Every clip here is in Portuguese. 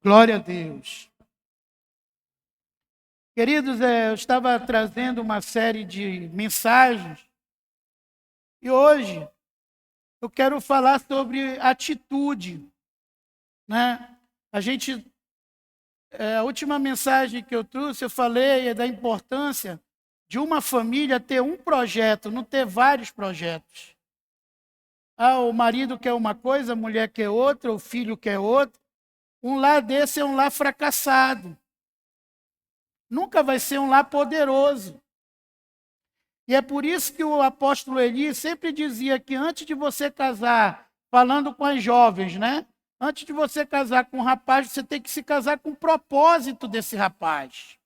Glória a Deus. Queridos, eu estava trazendo uma série de mensagens e hoje eu quero falar sobre atitude, né? A última mensagem que eu trouxe, eu falei da importância de uma família ter um projeto, não ter vários projetos. O marido quer uma coisa, a mulher quer outra, o filho quer outra. Um lar desse é um lar fracassado. Nunca vai ser um lar poderoso. E é por isso que o apóstolo Eli sempre dizia que antes de você casar, falando com as jovens, né? Antes de você casar com um rapaz, você tem que se casar com o propósito desse rapaz.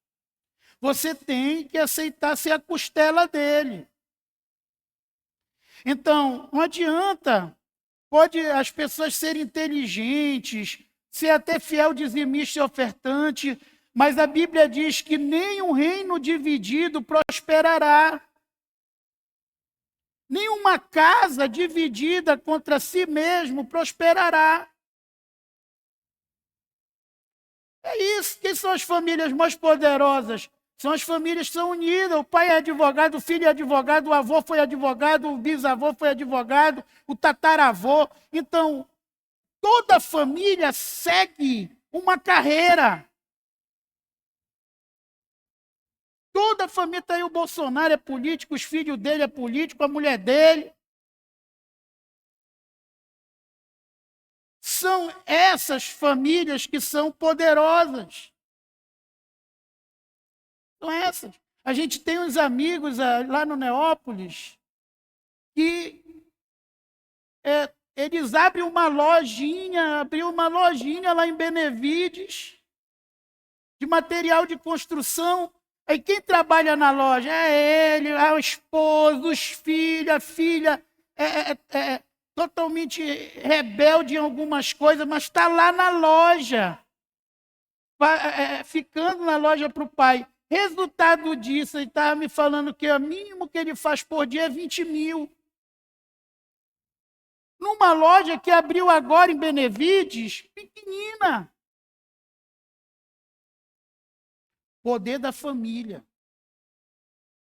Você tem que aceitar ser a costela dele. Então, não adianta. Pode as pessoas serem inteligentes, ser até fiel, dizimista e ofertante, mas a Bíblia diz que nem um reino dividido prosperará. Nenhuma casa dividida contra si mesmo prosperará. É isso. Quem são as famílias mais poderosas? São as famílias que são unidas. O pai é advogado, o filho é advogado, o avô foi advogado, o bisavô foi advogado, o tataravô. Então, toda família segue uma carreira. Toda família está aí, o Bolsonaro é político, os filhos dele é político, a mulher dele. São essas famílias que são poderosas. São essas. A gente tem uns amigos lá no Neópolis que eles abriu uma lojinha lá em Benevides de material de construção. Aí quem trabalha na loja é ele, é o esposo, os filhos, a filha é totalmente rebelde em algumas coisas, mas está lá na loja, ficando na loja para o pai. Resultado disso, ele estava me falando que o mínimo que ele faz por dia é 20 mil. Numa loja que abriu agora em Benevides, pequenina. Poder da família.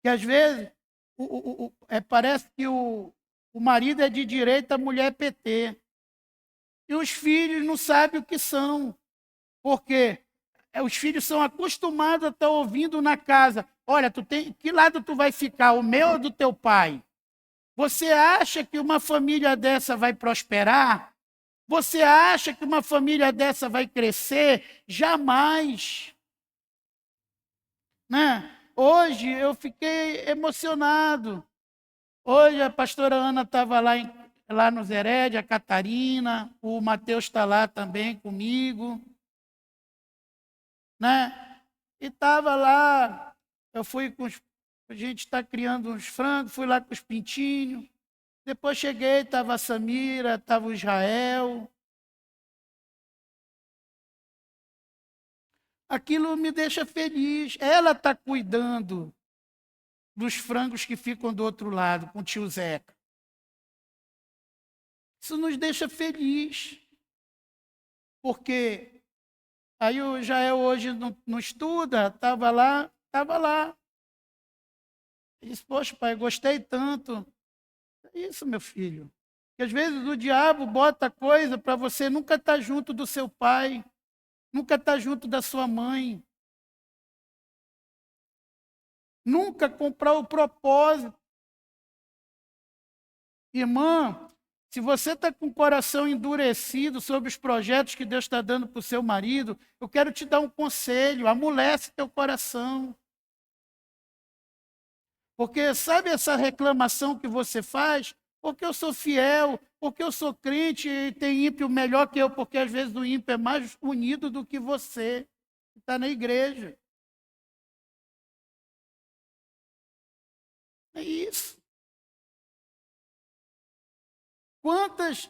Que às vezes parece que o marido é de direita, a mulher é PT. E os filhos não sabem o que são. Porque os filhos são acostumados a estar ouvindo na casa. Olha, que lado tu vai ficar, o meu ou do teu pai? Você acha que uma família dessa vai prosperar? Você acha que uma família dessa vai crescer? Jamais. Né? Hoje eu fiquei emocionado. Hoje a pastora Ana estava lá no Zered, a Catarina, o Mateus está lá também comigo. Né? E estava lá, a gente está criando uns frangos, fui lá com os pintinhos. Depois cheguei, estava a Samira, estava o Israel. Aquilo me deixa feliz. Ela está cuidando dos frangos que ficam do outro lado, com o tio Zeca. Isso nos deixa feliz. Porque aí o Israel hoje não estuda, estava lá. Ele disse, poxa, pai, gostei tanto. É isso, meu filho. Que às vezes o diabo bota coisa para você nunca estar junto do seu pai, nunca estar junto da sua mãe. Nunca comprar o propósito. Irmã, se você está com o coração endurecido sobre os projetos que Deus está dando para o seu marido, eu quero te dar um conselho, amolece teu coração. Porque sabe essa reclamação que você faz? Porque eu sou fiel, porque eu sou crente e tem ímpio melhor que eu, porque às vezes o ímpio é mais unido do que você, que está na igreja. É isso. Quantas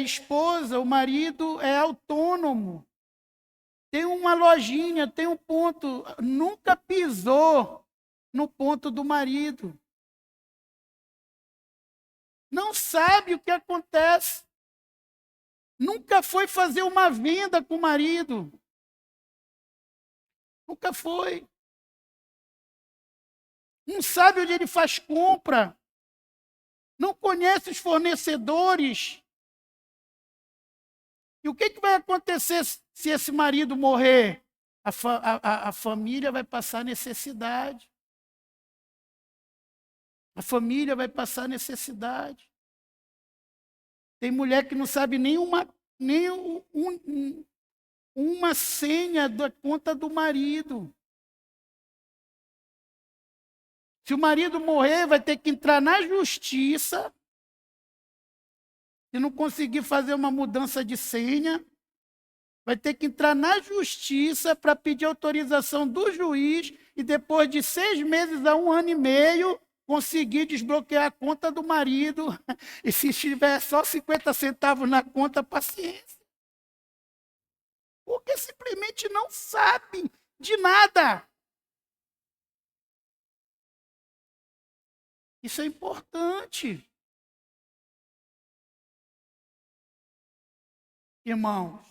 esposa, o marido é autônomo, tem uma lojinha, tem um ponto, nunca pisou no ponto do marido. Não sabe o que acontece. Nunca foi fazer uma venda com o marido. Nunca foi. Não sabe onde ele faz compra. Não conhece os fornecedores. E o que vai acontecer se esse marido morrer? A família vai passar necessidade. A família vai passar necessidade. Tem mulher que não sabe nem uma senha da conta do marido. Se o marido morrer, vai ter que entrar na justiça. Se não conseguir fazer uma mudança de senha, vai ter que entrar na justiça para pedir autorização do juiz e depois de 6 meses a 1 ano e meio, conseguir desbloquear a conta do marido. E se tiver só 50 centavos na conta, paciência. Porque simplesmente não sabe de nada. Isso é importante. Irmãos,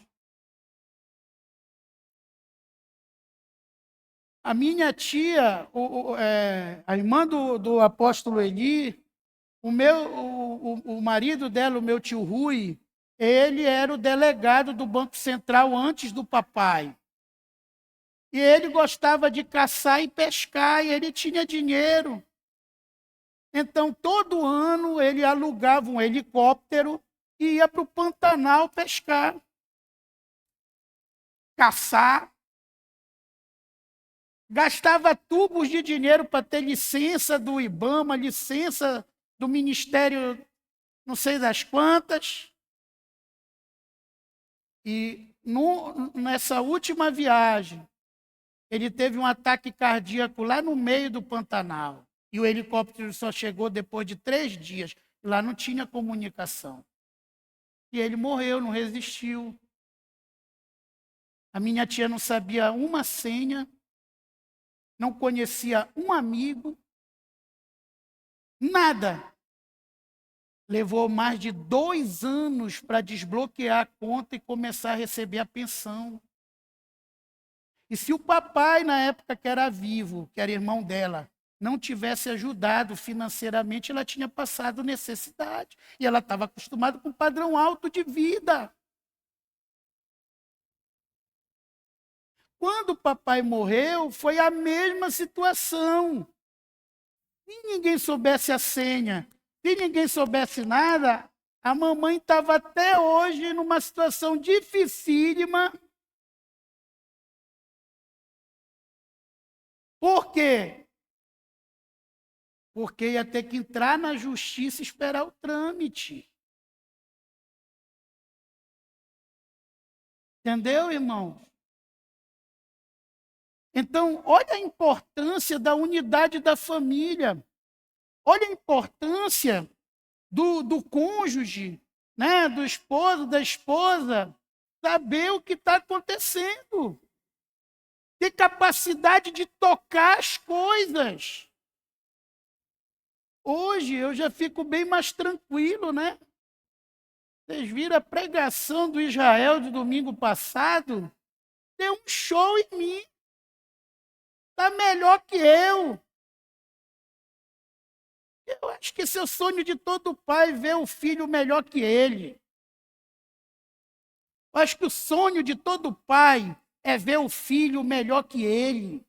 a minha tia, a irmã do apóstolo Eli, o marido dela, o meu tio Rui, ele era o delegado do Banco Central antes do papai. E ele gostava de caçar e pescar, e ele tinha dinheiro. Então, todo ano, ele alugava um helicóptero e ia para o Pantanal pescar, caçar. Gastava tubos de dinheiro para ter licença do IBAMA, licença do Ministério não sei das quantas. E nessa última viagem, ele teve um ataque cardíaco lá no meio do Pantanal. E o helicóptero só chegou depois de 3 dias. Lá não tinha comunicação. E ele morreu, não resistiu. A minha tia não sabia uma senha, não conhecia um amigo, nada. Levou mais de 2 anos para desbloquear a conta e começar a receber a pensão. E se o papai, na época que era vivo, que era irmão dela, não tivesse ajudado financeiramente, ela tinha passado necessidade. E ela estava acostumada com um padrão alto de vida. Quando o papai morreu, foi a mesma situação. Se ninguém soubesse a senha, se ninguém soubesse nada, a mamãe estava até hoje numa situação dificílima. Por quê? Porque ia ter que entrar na justiça e esperar o trâmite. Entendeu, irmão? Então, olha a importância da unidade da família. Olha a importância do cônjuge, né? Do esposo, da esposa, saber o que está acontecendo. Ter capacidade de tocar as coisas. Hoje eu já fico bem mais tranquilo, né? Vocês viram a pregação do Israel de domingo passado? Deu um show em mim. Está melhor que eu. Eu acho que esse é o sonho de todo pai, ver o filho melhor que ele. Eu acho que o sonho de todo pai é ver o filho melhor que ele.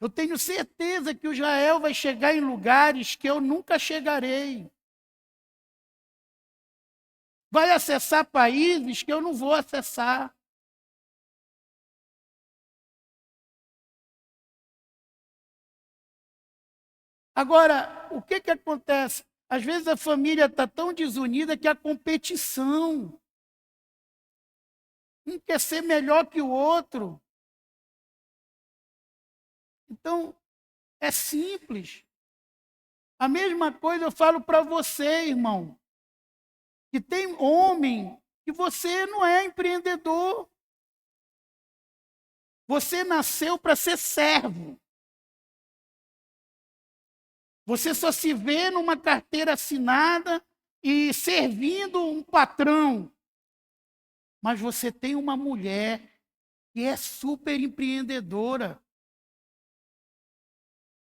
Eu tenho certeza que o Israel vai chegar em lugares que eu nunca chegarei. Vai acessar países que eu não vou acessar. Agora, o que acontece? Às vezes a família está tão desunida que a competição. Um quer ser melhor que o outro. Então, é simples. A mesma coisa eu falo para você, irmão. Que tem homem que você não é empreendedor. Você nasceu para ser servo. Você só se vê numa carteira assinada e servindo um patrão. Mas você tem uma mulher que é super empreendedora.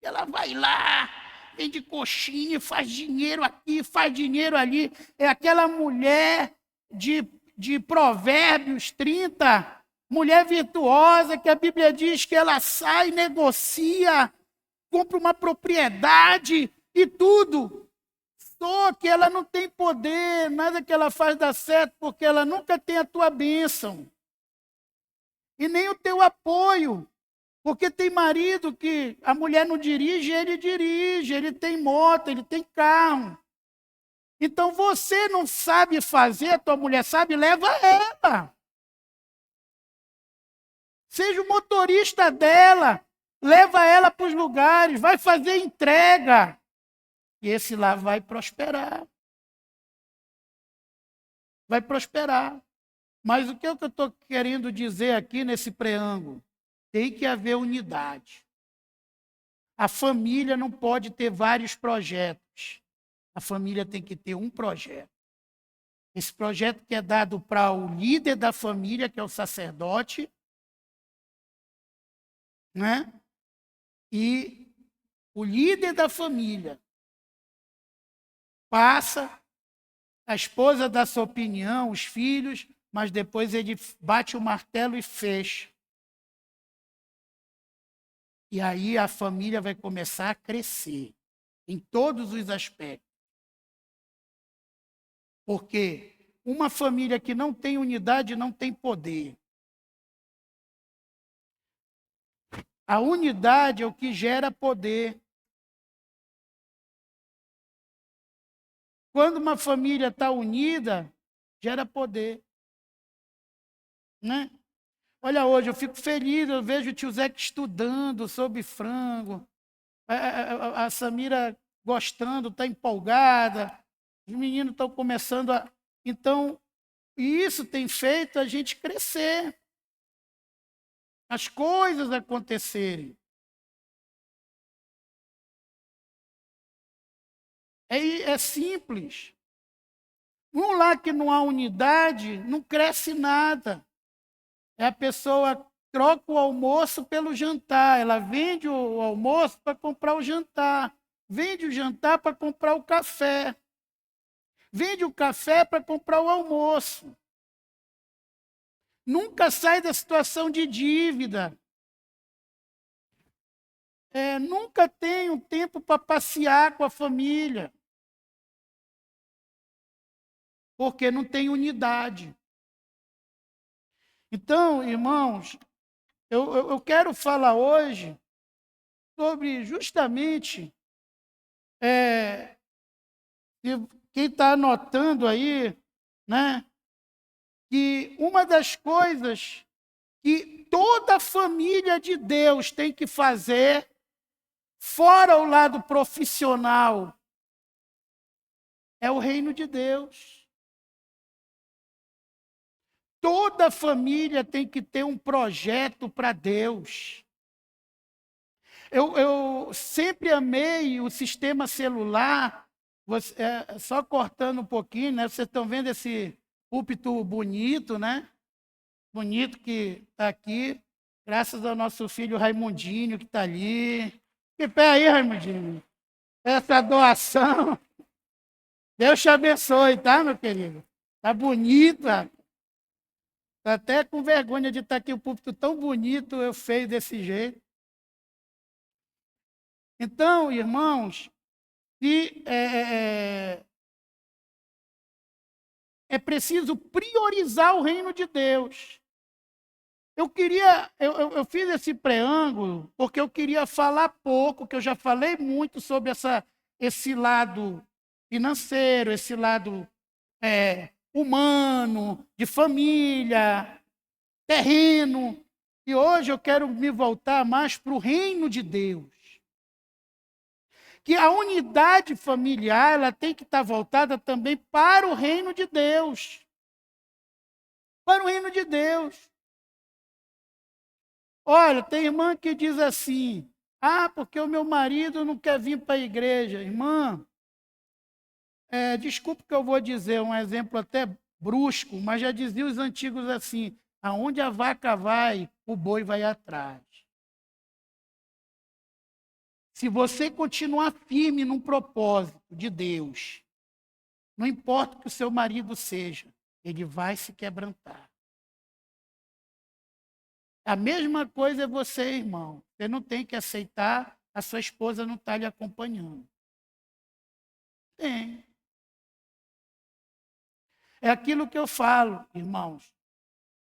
Ela vai lá, vende coxinha, faz dinheiro aqui, faz dinheiro ali. É aquela mulher de Provérbios 30, mulher virtuosa, que a Bíblia diz que ela sai, negocia, compra uma propriedade e tudo. Só que ela não tem poder, nada que ela faz dá certo, porque ela nunca tem a tua bênção. E nem o teu apoio. Porque tem marido que a mulher não dirige, ele tem moto, ele tem carro. Então você não sabe fazer, a tua mulher sabe, leva ela. Seja o motorista dela, leva ela para os lugares, vai fazer entrega. E esse lá vai prosperar. Vai prosperar. Mas o que eu estou querendo dizer aqui nesse preâmbulo? Tem que haver unidade. A família não pode ter vários projetos. A família tem que ter um projeto. Esse projeto que é dado para o líder da família, que é o sacerdote, né? E o líder da família passa, a esposa dá sua opinião, os filhos, mas depois ele bate o martelo e fecha. E aí a família vai começar a crescer em todos os aspectos. Porque uma família que não tem unidade não tem poder. A unidade é o que gera poder. Quando uma família está unida, gera poder. Né? Olha, hoje eu fico feliz, eu vejo o tio Zeca estudando sobre frango, a Samira gostando, está empolgada, os meninos estão começando a... Então, isso tem feito a gente crescer, as coisas acontecerem. É simples. Um lá que não há unidade, não cresce nada. A pessoa troca o almoço pelo jantar. Ela vende o almoço para comprar o jantar. Vende o jantar para comprar o café. Vende o café para comprar o almoço. Nunca sai da situação de dívida. Nunca tem um tempo para passear com a família. Porque não tem unidade. Então, irmãos, eu quero falar hoje sobre justamente quem está anotando aí, né, que uma das coisas que toda a família de Deus tem que fazer, fora o lado profissional, é o reino de Deus. Toda família tem que ter um projeto para Deus. Eu sempre amei o sistema celular, só cortando um pouquinho, né? Vocês estão vendo esse púlpito bonito, né? Bonito que está aqui, graças ao nosso filho Raimundinho, que está ali. Que pé aí, Raimundinho. Essa doação. Deus te abençoe, tá, meu querido? Tá bonito, rapaz. Estou até com vergonha de estar aqui, o púlpito tão bonito, eu feio desse jeito. Então, irmãos, é preciso priorizar o reino de Deus. Eu fiz esse preâmbulo porque eu queria falar pouco, que eu já falei muito sobre esse lado financeiro, esse lado humano, de família, terreno. E hoje eu quero me voltar mais para o reino de Deus. Que a unidade familiar ela tem que estar voltada também para o reino de Deus. Para o reino de Deus. Olha, tem irmã que diz assim, porque o meu marido não quer vir para a igreja. Irmã, desculpe que eu vou dizer um exemplo até brusco, mas já diziam os antigos assim: aonde a vaca vai, o boi vai atrás. Se você continuar firme num propósito de Deus, não importa o que o seu marido seja, ele vai se quebrantar. A mesma coisa é você, irmão. Você não tem que aceitar a sua esposa não estar lhe acompanhando. Tem. É aquilo que eu falo, irmãos.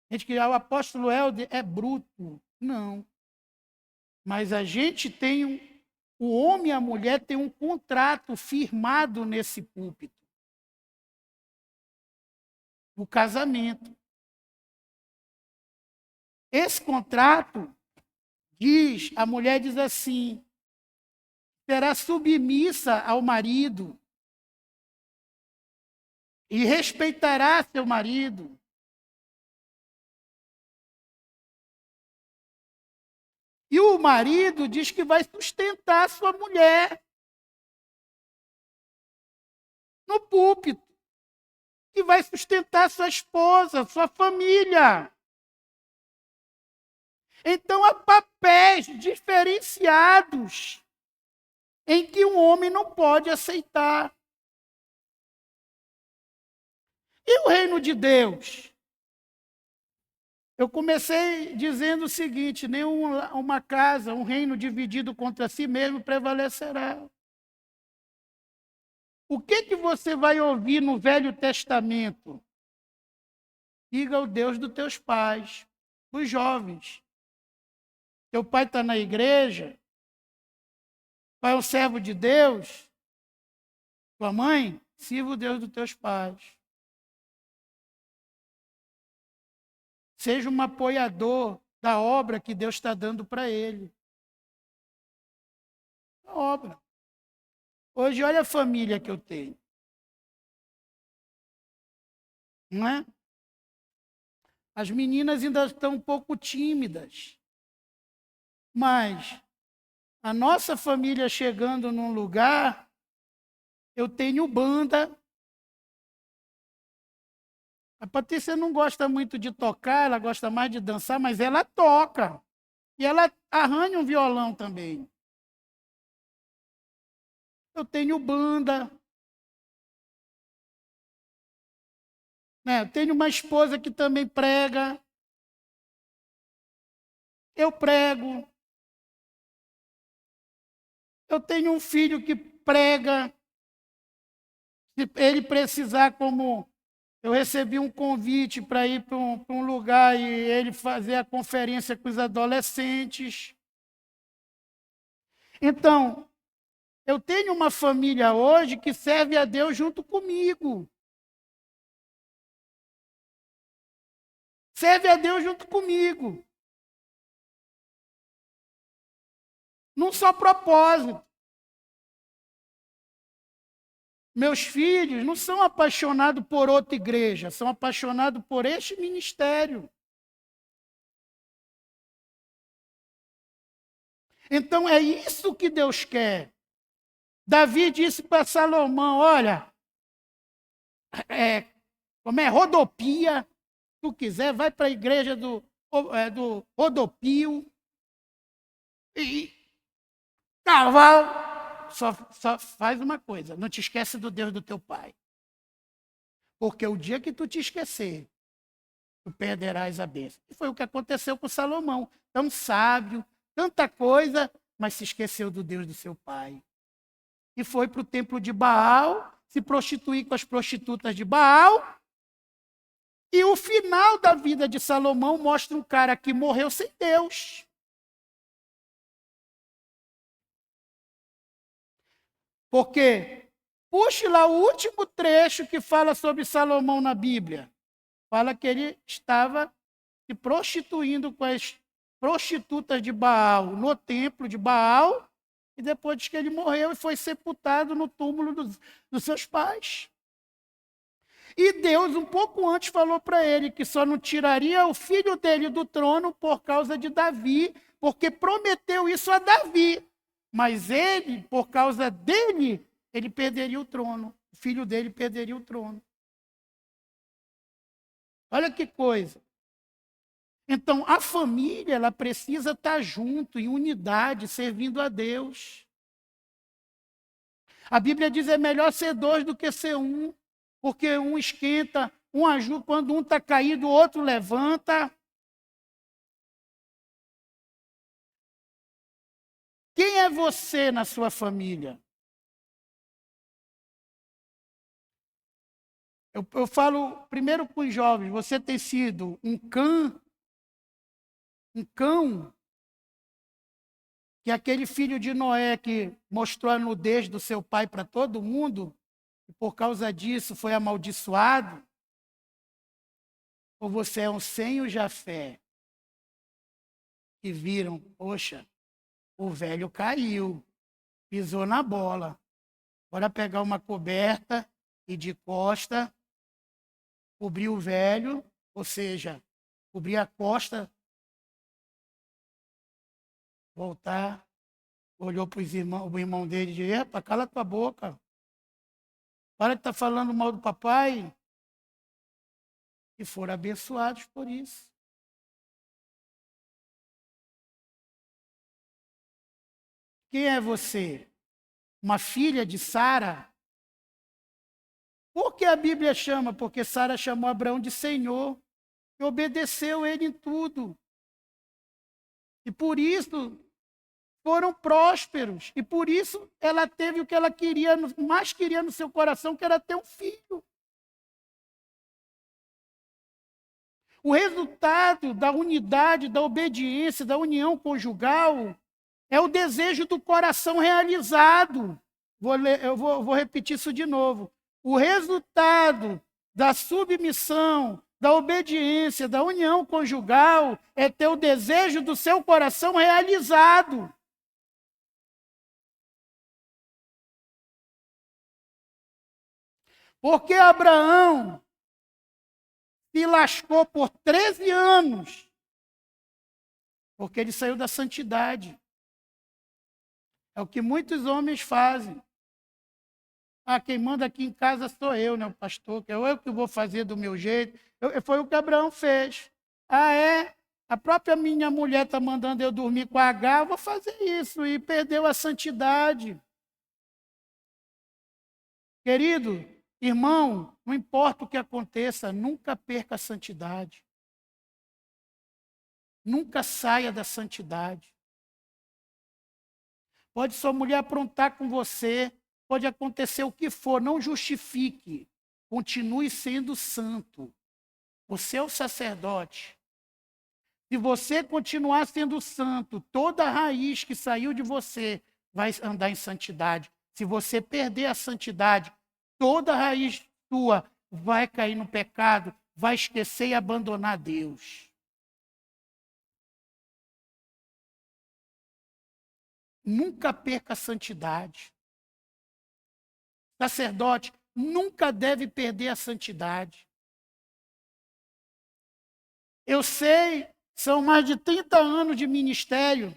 A gente que o apóstolo Helder é bruto. Não. Mas a gente tem o homem e a mulher têm um contrato firmado nesse púlpito. O casamento. Esse contrato diz, a mulher diz assim, será submissa ao marido e respeitará seu marido. E o marido diz que vai sustentar sua mulher no púlpito, que vai sustentar sua esposa, sua família. Então, há papéis diferenciados em que um homem não pode aceitar. E o reino de Deus? Eu comecei dizendo o seguinte: nenhuma casa, um reino dividido contra si mesmo prevalecerá. O que você vai ouvir no Velho Testamento? Diga ao Deus dos teus pais, os jovens. Teu pai está na igreja, pai é um servo de Deus, tua mãe, sirva o Deus dos teus pais. Seja um apoiador da obra que Deus está dando para ele. A obra. Hoje, olha a família que eu tenho. Não é? As meninas ainda estão um pouco tímidas. Mas a nossa família chegando num lugar, eu tenho banda. A Patrícia não gosta muito de tocar, ela gosta mais de dançar, mas ela toca. E ela arranha um violão também. Eu tenho banda. Eu tenho uma esposa que também prega. Eu prego. Eu tenho um filho que prega. Se ele precisar, como eu recebi um convite para ir para um lugar e ele fazer a conferência com os adolescentes. Então, eu tenho uma família hoje que serve a Deus junto comigo. Serve a Deus junto comigo. Num só propósito. Meus filhos não são apaixonados por outra igreja, são apaixonados por este ministério. Então é isso que Deus quer. Davi disse para Salomão: olha, como é rodopia, se tu quiser, vai para a igreja do rodopio e cavalo. Só faz uma coisa, não te esquece do Deus do teu pai. Porque o dia que tu te esquecer, tu perderás a bênção. E foi o que aconteceu com Salomão. Tão sábio, tanta coisa, mas se esqueceu do Deus do seu pai. E foi para o templo de Baal, se prostituir com as prostitutas de Baal. E o final da vida de Salomão mostra um cara que morreu sem Deus. Porque, puxe lá o último trecho que fala sobre Salomão na Bíblia. Fala que ele estava se prostituindo com as prostitutas de Baal no templo de Baal, e depois diz que ele morreu e foi sepultado no túmulo dos seus pais. E Deus, um pouco antes, falou para ele que só não tiraria o filho dele do trono por causa de Davi, porque prometeu isso a Davi. Mas ele, por causa dele, ele perderia o trono. O filho dele perderia o trono. Olha que coisa. Então, a família, ela precisa estar junto, em unidade, servindo a Deus. A Bíblia diz que é melhor ser dois do que ser um, porque um esquenta, um ajuda, quando um está caído, o outro levanta. Quem é você na sua família? Eu falo primeiro com os jovens, você tem sido um cão, que é aquele filho de Noé que mostrou a nudez do seu pai para todo mundo, e por causa disso foi amaldiçoado? Ou você é um sem o Jafé, que viram, poxa, o velho caiu, pisou na bola, bora pegar uma coberta e de costa, cobrir o velho, ou seja, cobrir a costa, voltar, olhou para o irmão dele e disse, epa, cala tua boca, para de estar falando mal do papai, e foram abençoados por isso. Quem é você? Uma filha de Sara? Por que a Bíblia chama? Porque Sara chamou Abraão de Senhor e obedeceu ele em tudo. E por isso foram prósperos. E por isso ela teve o que ela queria, mais queria no seu coração, que era ter um filho. O resultado da unidade, da obediência, da união conjugal é o desejo do coração realizado. Eu vou repetir isso de novo. O resultado da submissão, da obediência, da união conjugal é ter o desejo do seu coração realizado. Porque Abraão se lascou por 13 anos, porque ele saiu da santidade. É o que muitos homens fazem. Ah, quem manda aqui em casa sou eu, né, o pastor, que eu que vou fazer do meu jeito. Foi o que Abraão fez. Ah, é? A própria minha mulher está mandando eu dormir com a H, eu vou fazer isso. E perdeu a santidade. Querido, irmão, não importa o que aconteça, nunca perca a santidade. Nunca saia da santidade. Pode sua mulher aprontar com você, pode acontecer o que for, não justifique. Continue sendo santo. Você é o sacerdote. Se você continuar sendo santo, toda raiz que saiu de você vai andar em santidade. Se você perder a santidade, toda raiz sua vai cair no pecado, vai esquecer e abandonar Deus. Nunca perca a santidade. Sacerdote nunca deve perder a santidade. Eu sei, são mais de 30 anos de ministério.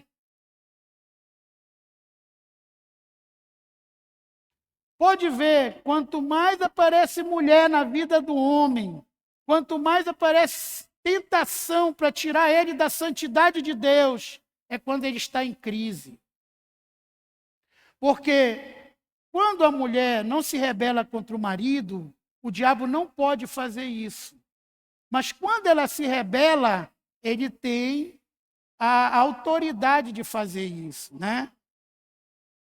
Pode ver, quanto mais aparece mulher na vida do homem, quanto mais aparece tentação para tirar ele da santidade de Deus, é quando ele está em crise. Porque quando a mulher não se rebela contra o marido, o diabo não pode fazer isso. Mas quando ela se rebela, ele tem a autoridade de fazer isso, né?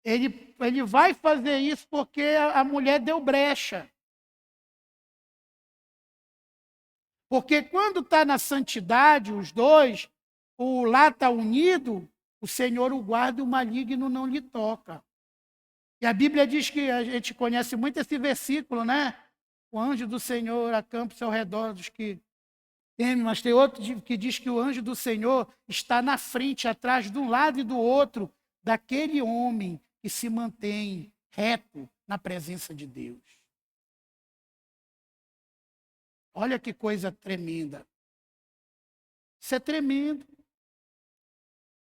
Ele vai fazer isso porque a mulher deu brecha. Porque quando está na santidade, os dois, o lá está unido, o Senhor o guarda e o maligno não lhe toca. E a Bíblia diz que a gente conhece muito esse versículo, né? O anjo do Senhor acampa-se ao redor dos que temem, mas tem outro que diz que o anjo do Senhor está na frente, atrás de um lado e do outro, daquele homem que se mantém reto na presença de Deus. Olha que coisa tremenda. Isso é tremendo.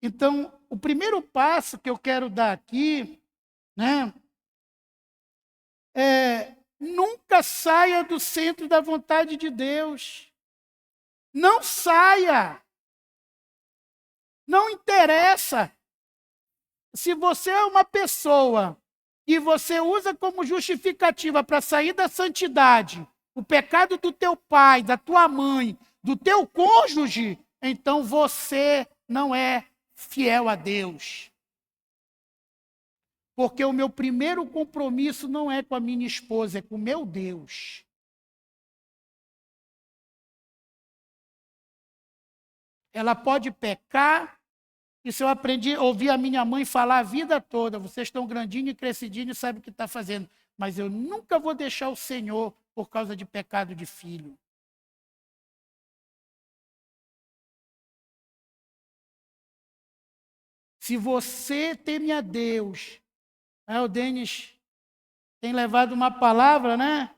Então, o primeiro passo que eu quero dar aqui, né, nunca saia do centro da vontade de Deus. Não saia. Não interessa. Se você é uma pessoa e você usa como justificativa para sair da santidade o pecado do teu pai, da tua mãe, do teu cônjuge, então você não é fiel a Deus. Porque o meu primeiro compromisso não é com a minha esposa, é com o meu Deus. Ela pode pecar. Isso eu aprendi, ouvi a minha mãe falar a vida toda. Vocês estão grandinho e crescidinho e sabem o que está fazendo. Mas eu nunca vou deixar o Senhor por causa de pecado de filho. Se você teme a Deus, o Denis tem levado uma palavra, né?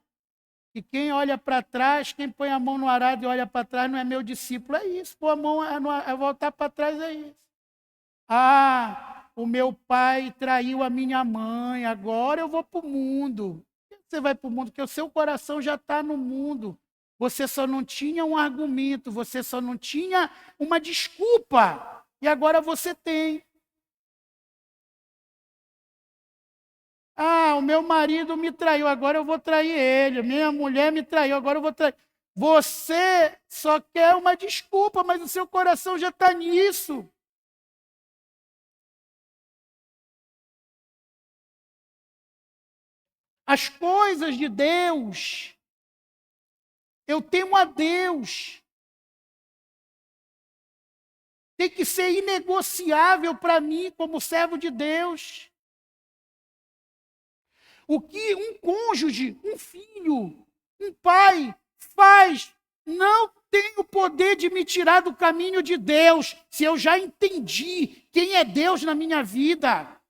E quem olha para trás, quem põe a mão no arado e olha para trás não é meu discípulo. É isso, pôr a mão, é voltar para trás, é isso. Ah, o meu pai traiu a minha mãe, agora eu vou para o mundo. Por que você vai para o mundo? Porque o seu coração já está no mundo. Você só não tinha um argumento, você só não tinha uma desculpa. E agora você tem. Ah, o meu marido me traiu, agora eu vou trair ele. Minha mulher me traiu, agora eu vou trair. Você só quer uma desculpa, mas o seu coração já está nisso. As coisas de Deus, eu temo a Deus. Tem que ser inegociável para mim como servo de Deus. O que um cônjuge, um filho, um pai faz não tem o poder de me tirar do caminho de Deus, se eu já entendi quem é Deus na minha vida.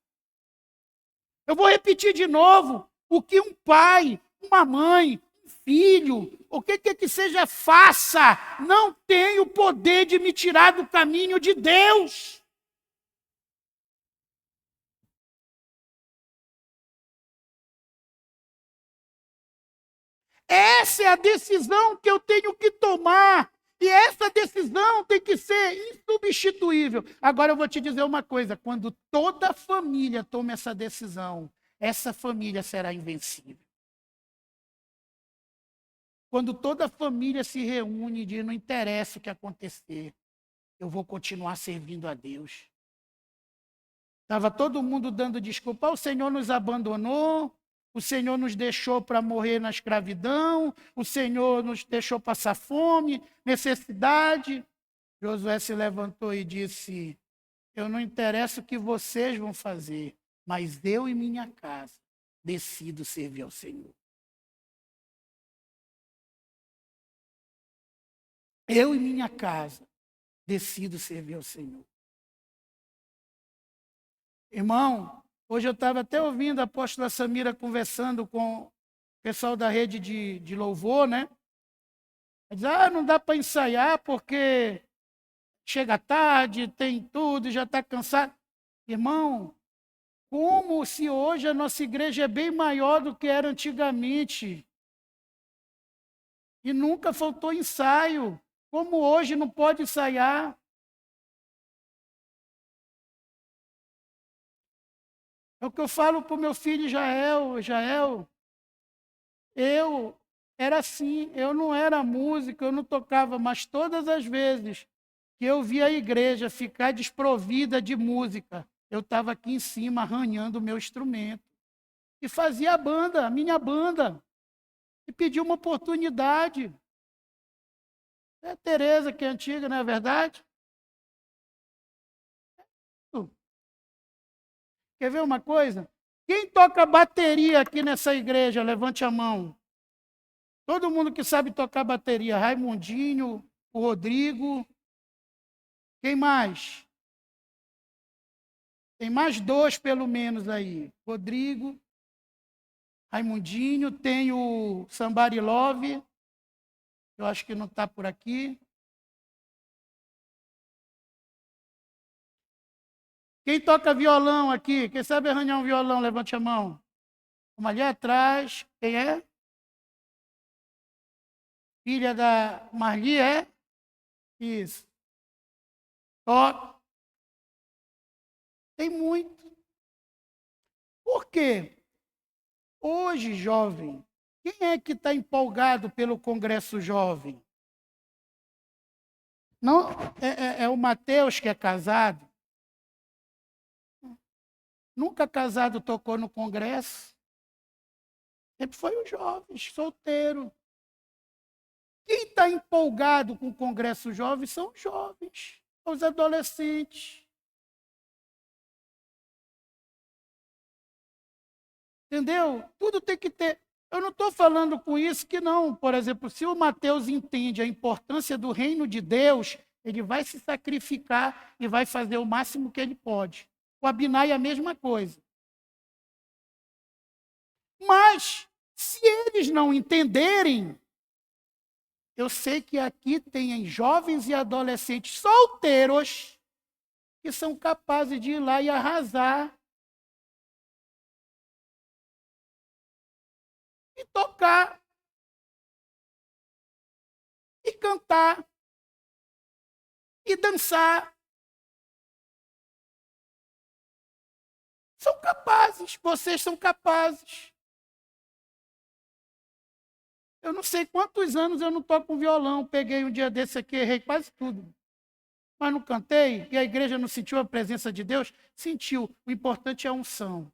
Eu vou repetir de novo. O que um pai, uma mãe, um filho, o que quer que seja faça, não tem o poder de me tirar do caminho de Deus. Essa é a decisão que eu tenho que tomar. E essa decisão tem que ser insubstituível. Agora eu vou te dizer uma coisa: quando toda a família toma essa decisão, essa família será invencível. Quando toda a família se reúne e diz, não interessa o que acontecer, eu vou continuar servindo a Deus. Estava todo mundo dando desculpa, o Senhor nos abandonou, o Senhor nos deixou para morrer na escravidão, o Senhor nos deixou passar fome, necessidade. Josué se levantou e disse, eu não interessa o que vocês vão fazer, mas eu e minha casa decido servir ao Senhor. Eu e minha casa decido servir ao Senhor. Irmão, hoje eu estava até ouvindo a apóstola Samira conversando com o pessoal da rede de louvor, né? Diz, não dá para ensaiar porque chega tarde, tem tudo, já está cansado. Irmão, como se hoje a nossa igreja é bem maior do que era antigamente. E nunca faltou ensaio. Como hoje não pode ensaiar? É o que eu falo para o meu filho Jael, eu era assim, eu não era músico, eu não tocava, mas todas as vezes que eu via a igreja ficar desprovida de música, eu estava aqui em cima arranhando o meu instrumento. E fazia a banda, a minha banda. E pedi uma oportunidade. É a Tereza, que é antiga, não é verdade? Quer ver uma coisa? Quem toca bateria aqui nessa igreja, levante a mão. Todo mundo que sabe tocar bateria. Raimundinho, o Rodrigo. Quem mais? Tem mais dois, pelo menos, aí. Rodrigo, Raimundinho, tem o Somebody Love. Eu acho que não está por aqui. Quem toca violão aqui? Quem sabe arranhar um violão? Levante a mão. Uma ali atrás. Quem é? Filha da Marli, é? Isso. Ó, tem muito. Por quê? Hoje, jovem, quem é que está empolgado pelo Congresso Jovem? Não, é o Mateus que é casado. Nunca casado tocou no Congresso. Sempre foi os jovens, solteiro. Quem está empolgado com o Congresso Jovem são os jovens, os adolescentes. Entendeu? Tudo tem que ter. Eu não estou falando com isso que não. Por exemplo, se o Mateus entende a importância do reino de Deus, ele vai se sacrificar e vai fazer o máximo que ele pode. O Abinai é a mesma coisa. Mas, se eles não entenderem, eu sei que aqui tem jovens e adolescentes solteiros que são capazes de ir lá e arrasar. E tocar. E cantar. E dançar. São capazes, vocês são capazes. Eu não sei quantos anos eu não toco violão. Peguei um dia desse aqui, errei quase tudo. Mas não cantei, e a igreja não sentiu a presença de Deus? Sentiu. O importante é a unção.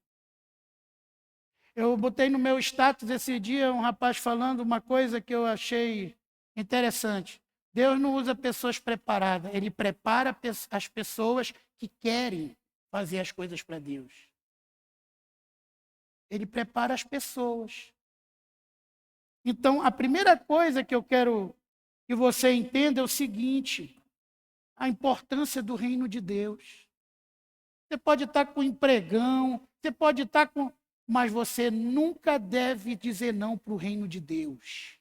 Eu botei no meu status esse dia um rapaz falando uma coisa que eu achei interessante. Deus não usa pessoas preparadas, Ele prepara as pessoas que querem fazer as coisas para Deus. Ele prepara as pessoas. Então, a primeira coisa que eu quero que você entenda é o seguinte: a importância do reino de Deus. Você pode estar com empregão, você pode estar com... Mas você nunca deve dizer não para o reino de Deus.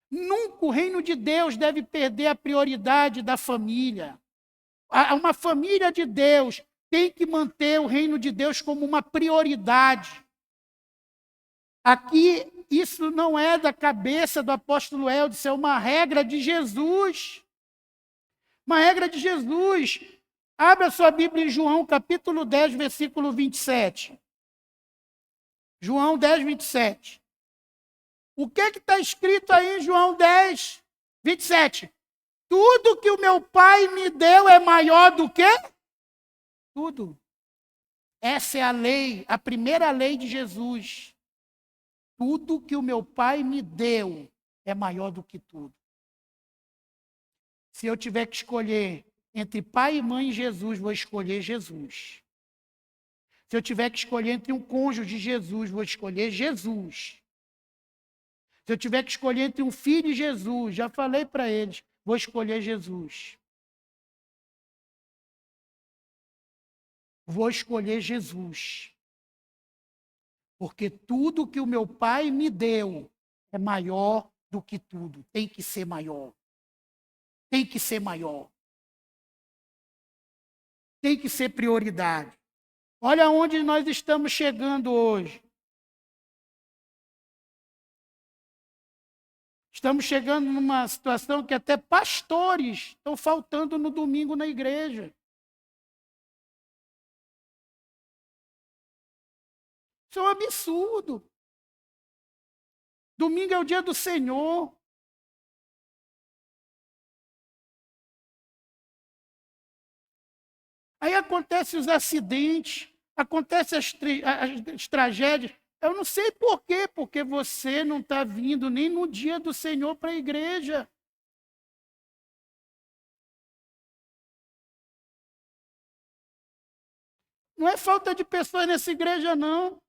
Nunca o reino de Deus deve perder a prioridade da família. Uma família de Deus tem que manter o reino de Deus como uma prioridade. Aqui, isso não é da cabeça do apóstolo Helder, isso é uma regra de Jesus. Uma regra de Jesus. Abra sua Bíblia em João, capítulo 10, versículo 27. João 10, 27. O que está escrito aí em João 10, 27? Tudo que o meu Pai me deu é maior do que? Tudo. Essa é a lei, a primeira lei de Jesus. Tudo que o meu Pai me deu é maior do que tudo. Se eu tiver que escolher entre pai e mãe e Jesus, vou escolher Jesus. Se eu tiver que escolher entre um cônjuge e Jesus, vou escolher Jesus. Se eu tiver que escolher entre um filho e Jesus, já falei para eles, vou escolher Jesus. Vou escolher Jesus. Porque tudo que o meu Pai me deu é maior do que tudo. Tem que ser maior. Tem que ser maior. Tem que ser prioridade. Olha onde nós estamos chegando hoje. Estamos chegando numa situação que até pastores estão faltando no domingo na igreja. Isso é um absurdo. Domingo é o dia do Senhor. Aí acontecem os acidentes, acontecem as tragédias. Eu não sei por quê, porque você não está vindo nem no dia do Senhor para a igreja. Não é falta de pessoas nessa igreja, não.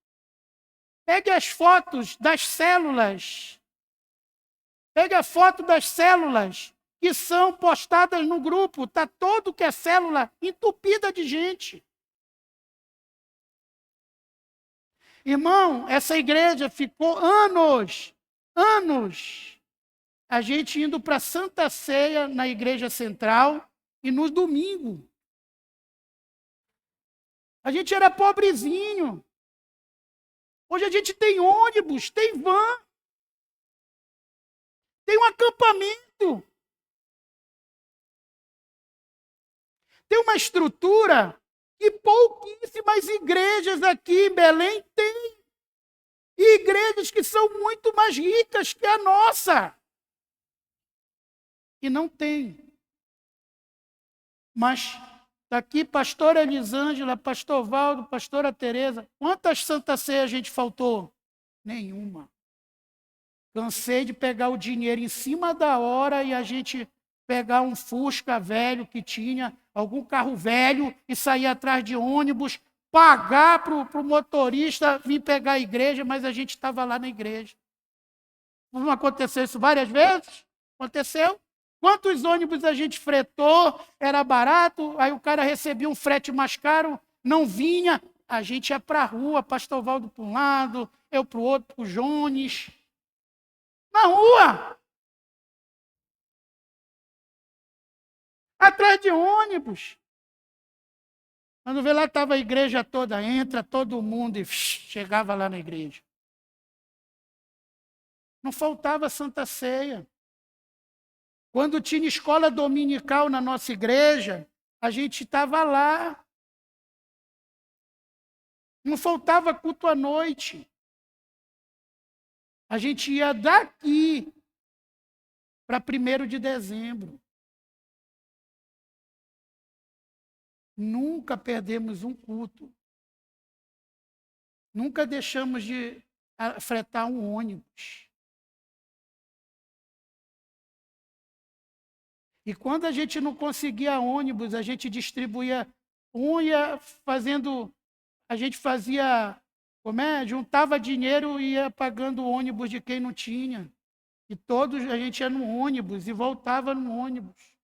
Pegue as fotos das células. Pegue a foto das células que são postadas no grupo. Está todo que é célula entupida de gente. Irmão, essa igreja ficou anos, a gente indo para a Santa Ceia na igreja central e no domingo. A gente era pobrezinho. Hoje a gente tem ônibus, tem van, tem um acampamento. tem uma estrutura que pouquíssimas igrejas aqui em Belém têm. E igrejas que são muito mais ricas que a nossa. E não tem. Mas está aqui pastora Elisângela, pastor Valdo, pastora Tereza. Quantas Santa Ceia a gente faltou? Nenhuma. Cansei de pegar o dinheiro em cima da hora e a gente pegar um Fusca velho que tinha, algum carro velho e sair atrás de ônibus, pagar para o motorista vir pegar a igreja, mas a gente estava lá na igreja. Não aconteceu isso várias vezes? Aconteceu. Quantos ônibus a gente fretou, era barato, aí o cara recebia um frete mais caro, não vinha, a gente ia para a rua, pastor Valdo para um lado, eu para o outro, para o Jones. Na rua. Atrás de ônibus. Quando vê lá estava a igreja toda, entra todo mundo e chegava lá na igreja. Não faltava Santa Ceia. Quando tinha escola dominical na nossa igreja, a gente estava lá. Não faltava culto à noite. A gente ia daqui para 1º de dezembro. Nunca perdemos um culto. Nunca deixamos de fretar um ônibus. E quando a gente não conseguia ônibus, a gente distribuía, ia fazendo, a gente fazia, juntava dinheiro e ia pagando o ônibus de quem não tinha. E todos, a gente ia no ônibus e voltava no ônibus,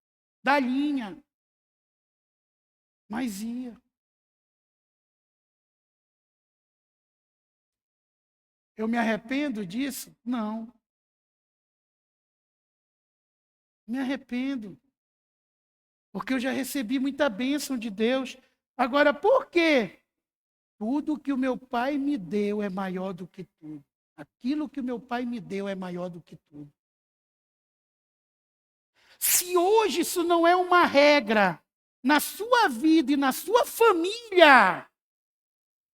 da linha. Mas ia. Eu me arrependo disso? Não. Me arrependo. Porque eu já recebi muita bênção de Deus. Agora, por quê? Tudo que o meu pai me deu é maior do que tudo. Aquilo que o meu pai me deu é maior do que tudo. Se hoje isso não é uma regra na sua vida e na sua família,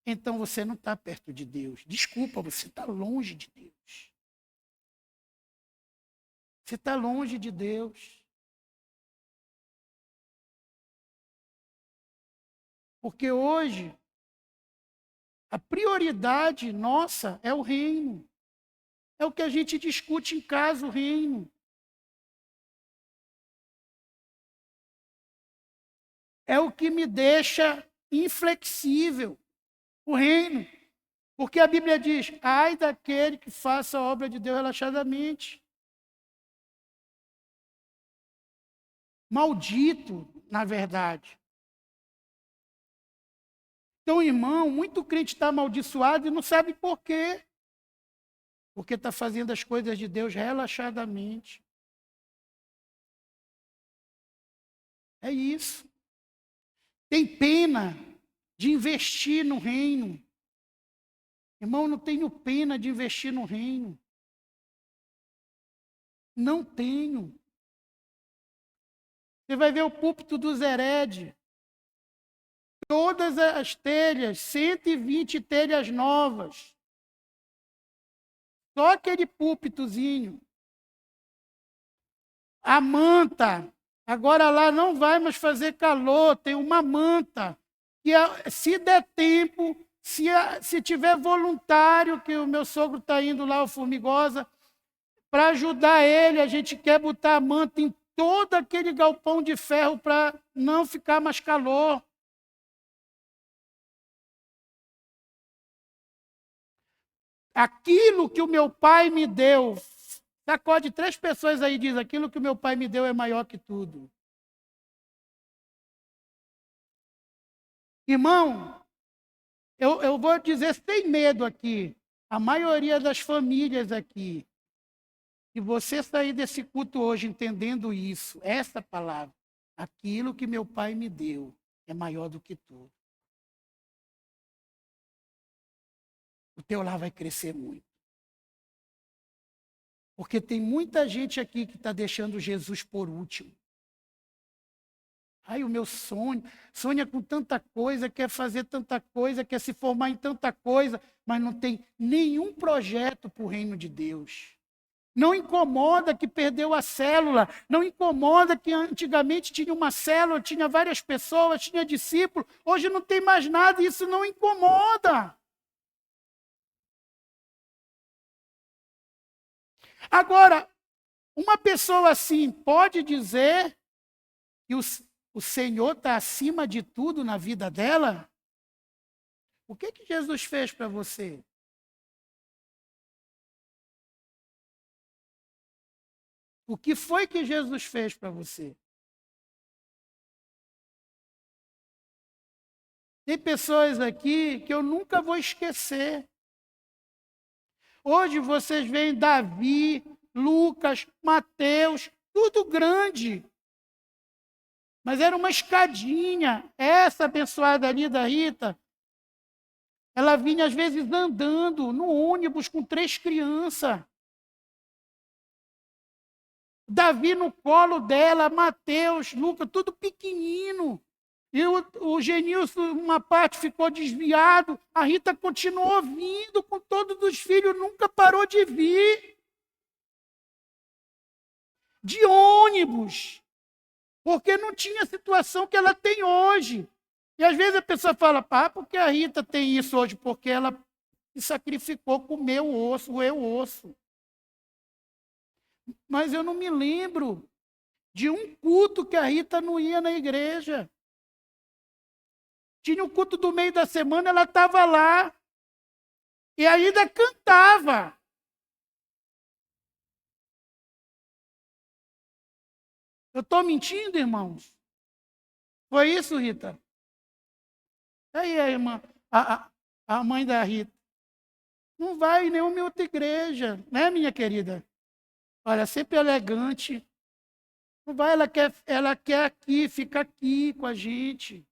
então você não está perto de Deus. Desculpa, você está longe de Deus. Você está longe de Deus. Porque hoje, a prioridade nossa é o reino. É o que a gente discute em casa, o reino. É o que me deixa inflexível, o reino. Porque a Bíblia diz, ai daquele que faça a obra de Deus relaxadamente. Maldito, na verdade. Então, irmão, muito crente está amaldiçoado e não sabe por quê. Porque está fazendo as coisas de Deus relaxadamente. É isso. Tem pena de investir no reino. Irmão, não tenho pena de investir no reino. Não tenho. Você vai ver o púlpito do Zered. Todas as telhas, 120 telhas novas. Só aquele púlpitozinho. A manta. Agora lá não vai mais fazer calor, tem uma manta. E se der tempo, se tiver voluntário, que o meu sogro está indo lá, o Formigosa, para ajudar ele, a gente quer botar a manta em todo aquele galpão de ferro para não ficar mais calor. Aquilo que o meu pai me deu, sacode 3 pessoas aí e diz, aquilo que o meu pai me deu é maior que tudo. Irmão, eu vou dizer sem medo aqui, a maioria das famílias aqui, se você sair desse culto hoje entendendo isso, essa palavra, aquilo que meu pai me deu é maior do que tudo. O teu lar vai crescer muito. Porque tem muita gente aqui que está deixando Jesus por último. Ai, o meu sonho. Sonha com tanta coisa, quer fazer tanta coisa, quer se formar em tanta coisa, mas não tem nenhum projeto para o reino de Deus. Não incomoda que perdeu a célula. Não incomoda que antigamente tinha uma célula, tinha várias pessoas, tinha discípulos. Hoje não tem mais nada e isso não incomoda. Agora, uma pessoa assim pode dizer que o Senhor está acima de tudo na vida dela? O que Jesus fez para você? O que foi que Jesus fez para você? Tem pessoas aqui que eu nunca vou esquecer. Hoje vocês veem Davi, Lucas, Mateus, tudo grande. Mas era uma escadinha. Essa abençoada ali da Rita, ela vinha às vezes andando no ônibus com 3 crianças. Davi no colo dela, Mateus, Lucas, tudo pequenino. E o Genilson, uma parte ficou desviado. A Rita continuou vindo com todos os filhos, nunca parou de vir. De ônibus. Porque não tinha a situação que ela tem hoje. E às vezes a pessoa fala, pá, por que a Rita tem isso hoje? Porque ela se sacrificou, comeu o osso, roeu o osso. Mas eu não me lembro de um culto que a Rita não ia na igreja. Tinha um culto do meio da semana, ela estava lá. E ainda cantava. Eu estou mentindo, irmãos? Foi isso, Rita? Aí a irmã, a mãe da Rita. Não vai em nenhuma outra igreja, né, minha querida? Olha, sempre elegante. Não vai, ela quer aqui, fica aqui com a gente.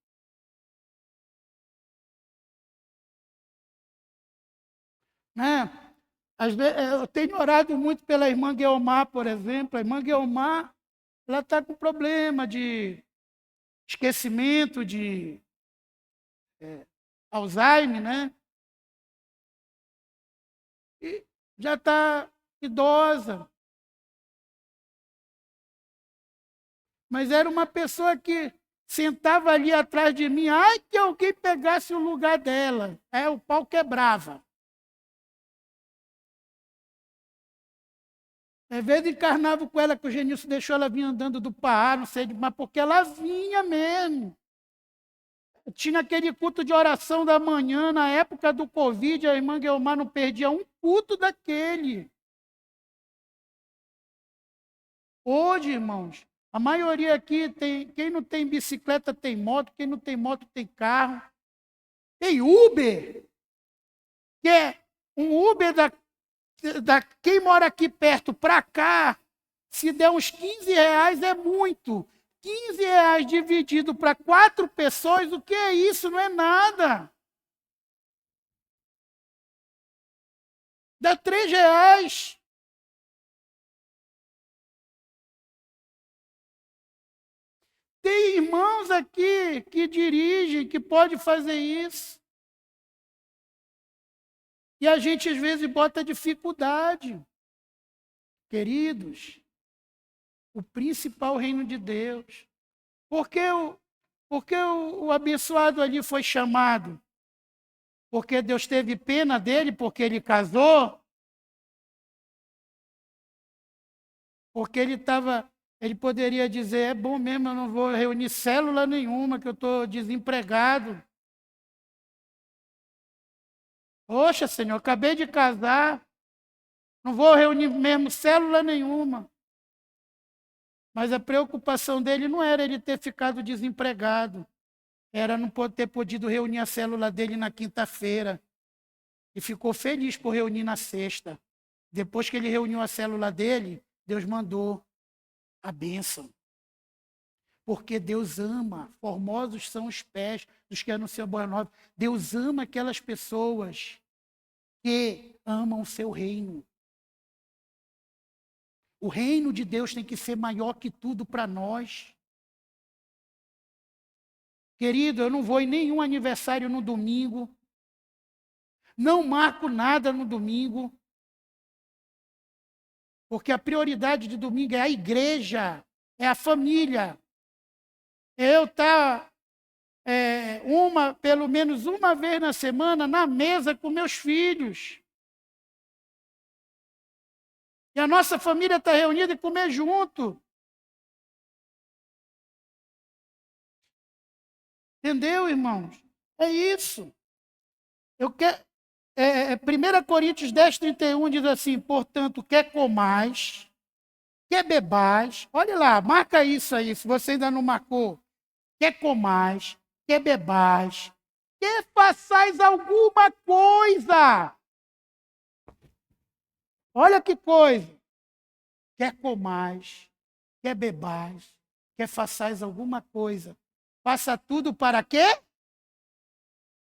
Né? Às vezes, eu tenho orado muito pela irmã Guelmar, por exemplo. A irmã Guelmar, ela está com problema de esquecimento, de Alzheimer, né? E já está idosa. Mas era uma pessoa que sentava ali atrás de mim, ai que alguém pegasse o lugar dela. O pau quebrava. Às vezes encarnava com ela, que o Genilson deixou ela vir andando do Pará, não sei, mas porque ela vinha mesmo. Tinha aquele culto de oração da manhã, na época do Covid, a irmã Guelmar não perdia um culto daquele. Hoje, irmãos, a maioria aqui tem, quem não tem bicicleta tem moto, quem não tem moto tem carro. Tem Uber, que é um Uber quem mora aqui perto para cá, se der uns 15 reais é muito. 15 reais dividido para 4 pessoas, o que é isso? Não é nada. Dá 3 reais. Tem irmãos aqui que dirigem, que podem fazer isso. E a gente às vezes bota dificuldade. Queridos, o principal reino de Deus. Porque o abençoado ali foi chamado? Porque Deus teve pena dele, porque ele casou? Porque ele poderia dizer, é bom mesmo, eu não vou reunir célula nenhuma, que eu estou desempregado. Poxa, Senhor, acabei de casar, não vou reunir mesmo célula nenhuma. Mas a preocupação dele não era ele ter ficado desempregado, era não ter podido reunir a célula dele na quinta-feira. E ficou feliz por reunir na sexta. Depois que ele reuniu a célula dele, Deus mandou a bênção. Porque Deus ama, formosos são os pés dos que anunciam a boa nova. Deus ama aquelas pessoas que amam o seu reino. O reino de Deus tem que ser maior que tudo para nós. Querido, eu não vou em nenhum aniversário no domingo. Não marco nada no domingo. Porque a prioridade de domingo é a igreja, é a família. Eu estar pelo menos uma vez na semana na mesa com meus filhos. E a nossa família está reunida e comer junto. Entendeu, irmãos? É isso. Eu quero. 1 Coríntios 10:31 diz assim: portanto, quer comais, quer bebais. Olha lá, marca isso aí, se você ainda não marcou. Quer comais, quer bebais, quer façais alguma coisa. Olha que coisa. Quer comais, quer bebais, quer façais alguma coisa. Faça tudo para quê?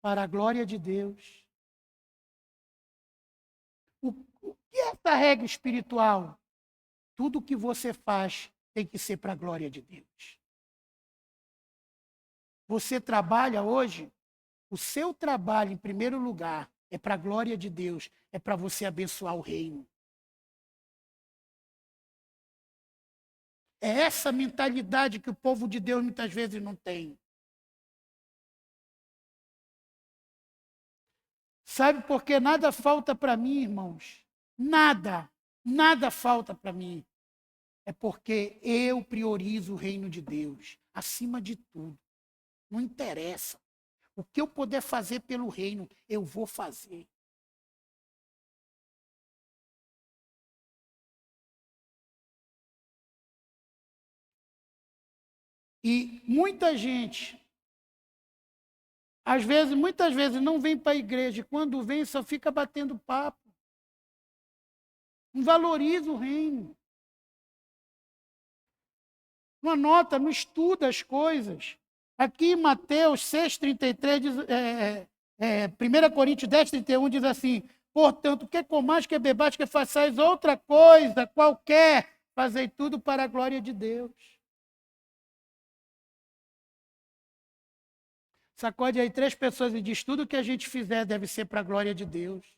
Para a glória de Deus. O que é essa regra espiritual? Tudo que você faz tem que ser para a glória de Deus. Você trabalha hoje, o seu trabalho, em primeiro lugar, é para a glória de Deus, é para você abençoar o reino. É essa mentalidade que o povo de Deus muitas vezes não tem. Sabe por que nada falta para mim, irmãos? Nada falta para mim. É porque eu priorizo o reino de Deus acima de tudo. Não interessa. O que eu puder fazer pelo reino, eu vou fazer. E muita gente, muitas vezes não vem para a igreja. Quando vem, só fica batendo papo. Não valoriza o reino. Não anota, não estuda as coisas. Aqui em Mateus 6:33, 1 Coríntios 10:31 diz assim: portanto, quer comais, quer bebais, quer façais outra coisa qualquer, fazei tudo para a glória de Deus. Sacode aí 3 pessoas e diz: tudo que a gente fizer deve ser para a glória de Deus.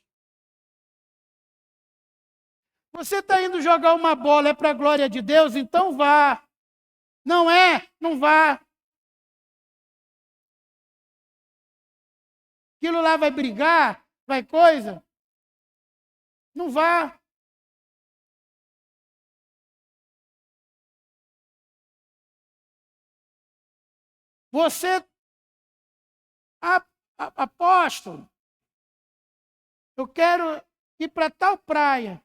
Você está indo jogar uma bola, é para a glória de Deus? Então vá. Não é? Não vá. Aquilo lá vai brigar? Vai coisa? Não vá. Você, apóstolo, eu quero ir para tal praia.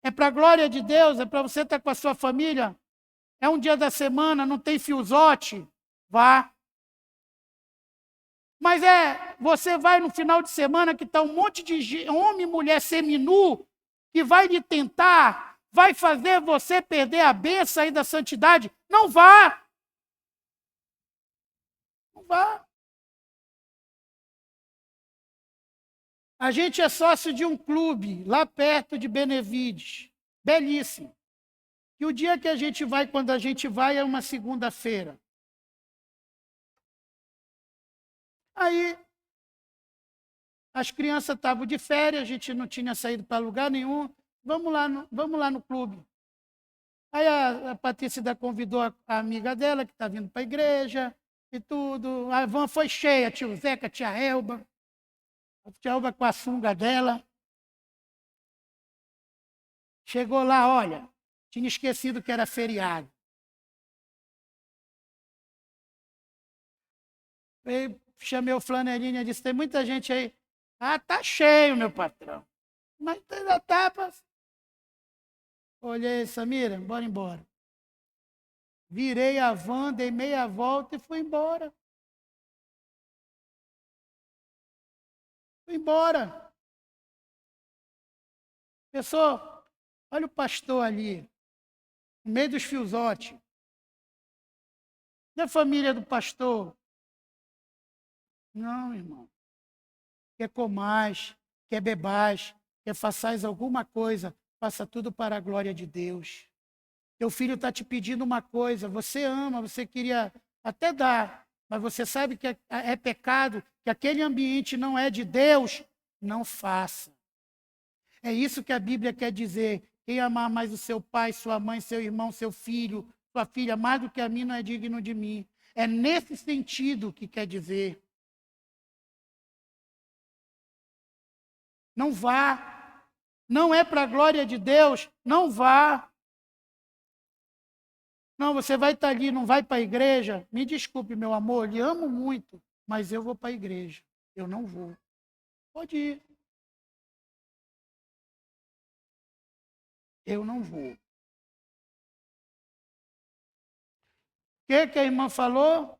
É para a glória de Deus? É para você estar com a sua família? É um dia da semana, não tem fiozote? Vá. Mas você vai no final de semana que está um monte de homem e mulher seminu que vai lhe tentar, vai fazer você perder a bênção aí da santidade. Não vá. Não vá. A gente é sócio de um clube lá perto de Benevides. Belíssimo. E o dia que a gente vai, quando a gente vai, é uma segunda-feira. Aí, as crianças estavam de férias, a gente não tinha saído para lugar nenhum. Vamos lá no clube. Aí a Patrícia convidou a amiga dela, que está vindo para a igreja, e tudo. A van foi cheia, tio Zeca, tia Elba. A tia Elba com a sunga dela. Chegou lá, olha, tinha esquecido que era feriado. Eu chamei o flanelinha e disse, tem muita gente aí. Ah, tá cheio, meu patrão. Mas ainda tá. Olhei, Samira, bora embora. Virei a van, dei meia volta e fui embora. Fui embora. Pessoal, olha o pastor ali, no meio dos fiozotes. Da família do pastor. Não, irmão. Quer comais, quer bebais, quer façais alguma coisa, faça tudo para a glória de Deus. Teu filho está te pedindo uma coisa, você ama, você queria até dar. mas você sabe que é pecado, que aquele ambiente não é de Deus, não faça. É isso que a Bíblia quer dizer. Quem amar mais o seu pai, sua mãe, seu irmão, seu filho, sua filha, mais do que a mim, não é digno de mim. É nesse sentido que quer dizer. Não vá. Não é para a glória de Deus, não vá. Não, você vai estar ali, não vai para a igreja. Me desculpe, meu amor, lhe amo muito, mas eu vou para a igreja. Eu não vou. Pode ir. Eu não vou. O que a irmã falou?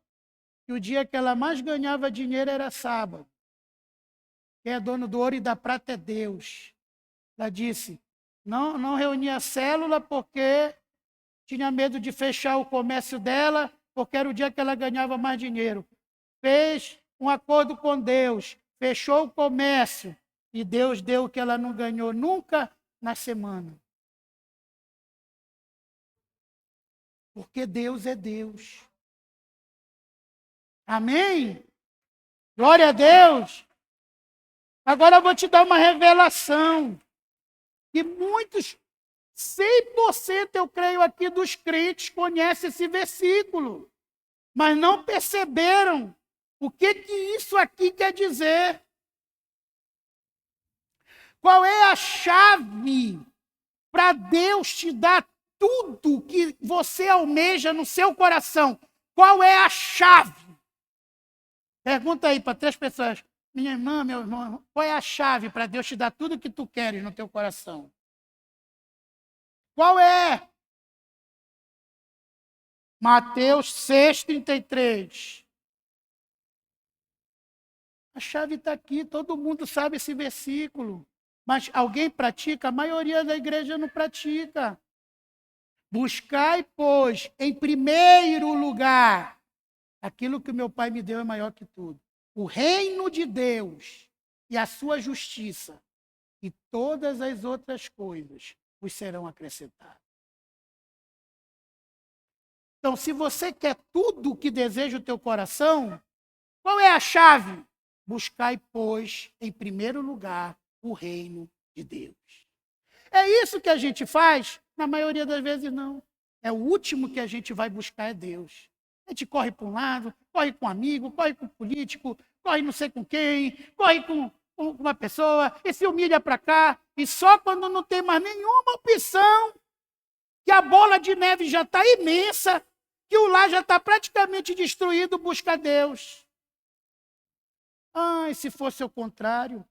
Que o dia que ela mais ganhava dinheiro era sábado. Quem é dono do ouro e da prata é Deus. Ela disse, não reunia a célula porque tinha medo de fechar o comércio dela, porque era o dia que ela ganhava mais dinheiro. Fez um acordo com Deus, fechou o comércio, e Deus deu o que ela não ganhou nunca na semana. Porque Deus é Deus. Amém? Glória a Deus. Agora eu vou te dar uma revelação. Que muitos, 100% eu creio aqui dos crentes, conhecem esse versículo. Mas não perceberam o que isso aqui quer dizer. Qual é a chave para Deus te dar tudo que você almeja no seu coração? Qual é a chave? Pergunta aí para 3 pessoas. Minha irmã, meu irmão, qual é a chave para Deus te dar tudo que tu queres no teu coração? Qual é? Mateus 6,33. A chave está aqui, todo mundo sabe esse versículo. Mas alguém pratica? A maioria da igreja não pratica. Buscai, pois, em primeiro lugar, aquilo que o meu Pai me deu é maior que tudo. O reino de Deus e a sua justiça, e todas as outras coisas vos serão acrescentadas. Então, se você quer tudo o que deseja o teu coração, qual é a chave? Buscai, pois, em primeiro lugar, o reino de Deus. É isso que a gente faz? Na maioria das vezes, não. É o último que a gente vai buscar é Deus. A gente corre para um lado, corre com um amigo, corre com um político, corre não sei com quem, corre com uma pessoa, e se humilha para cá, e só quando não tem mais nenhuma opção, que a bola de neve já está imensa, que o lar já está praticamente destruído, busca Deus. E se fosse o contrário?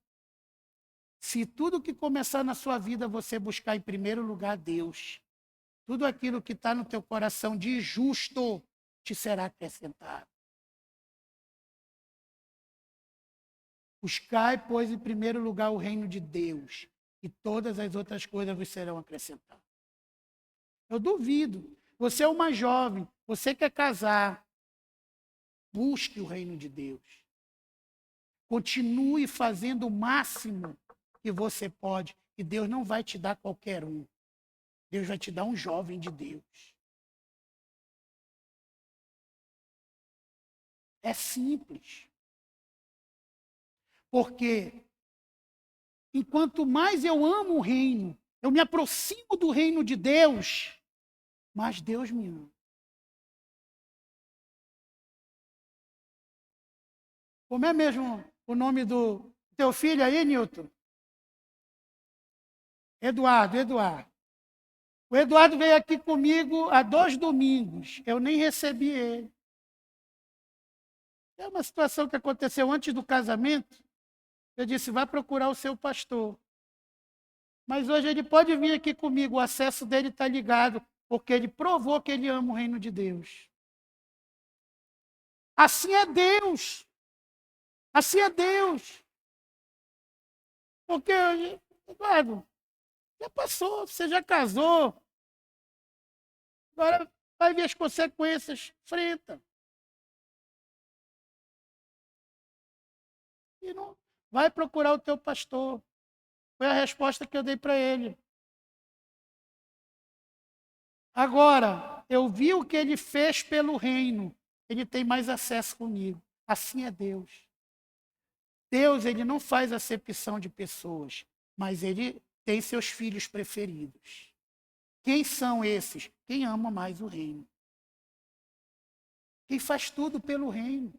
Se tudo que começar na sua vida você buscar em primeiro lugar Deus, tudo aquilo que está no teu coração de justo te será acrescentado. Buscai, pois, em primeiro lugar o reino de Deus, e todas as outras coisas vos serão acrescentadas. Eu duvido. Você é uma jovem, você quer casar, busque o reino de Deus. Continue fazendo o máximo que você pode, e Deus não vai te dar qualquer um. Deus vai te dar um jovem de Deus. É simples. Porque enquanto mais eu amo o reino, eu me aproximo do reino de Deus, mais Deus me ama. Como é mesmo o nome do teu filho aí, Nilton? Eduardo. O Eduardo veio aqui comigo há 2 domingos. Eu nem recebi ele. É uma situação que aconteceu antes do casamento. Eu disse, vai procurar o seu pastor. Mas hoje ele pode vir aqui comigo, o acesso dele está ligado, porque ele provou que ele ama o reino de Deus. Assim é Deus. Assim é Deus. Porque, Eduardo, já passou, você já casou. Agora vai ver as consequências, enfrenta. E não, vai procurar o teu pastor. Foi a resposta que eu dei para ele. Agora, eu vi o que ele fez pelo reino. ele tem mais acesso comigo. Assim é Deus. Deus, ele não faz acepção de pessoas, mas ele tem seus filhos preferidos. Quem são esses? Quem ama mais o reino. Quem faz tudo pelo reino.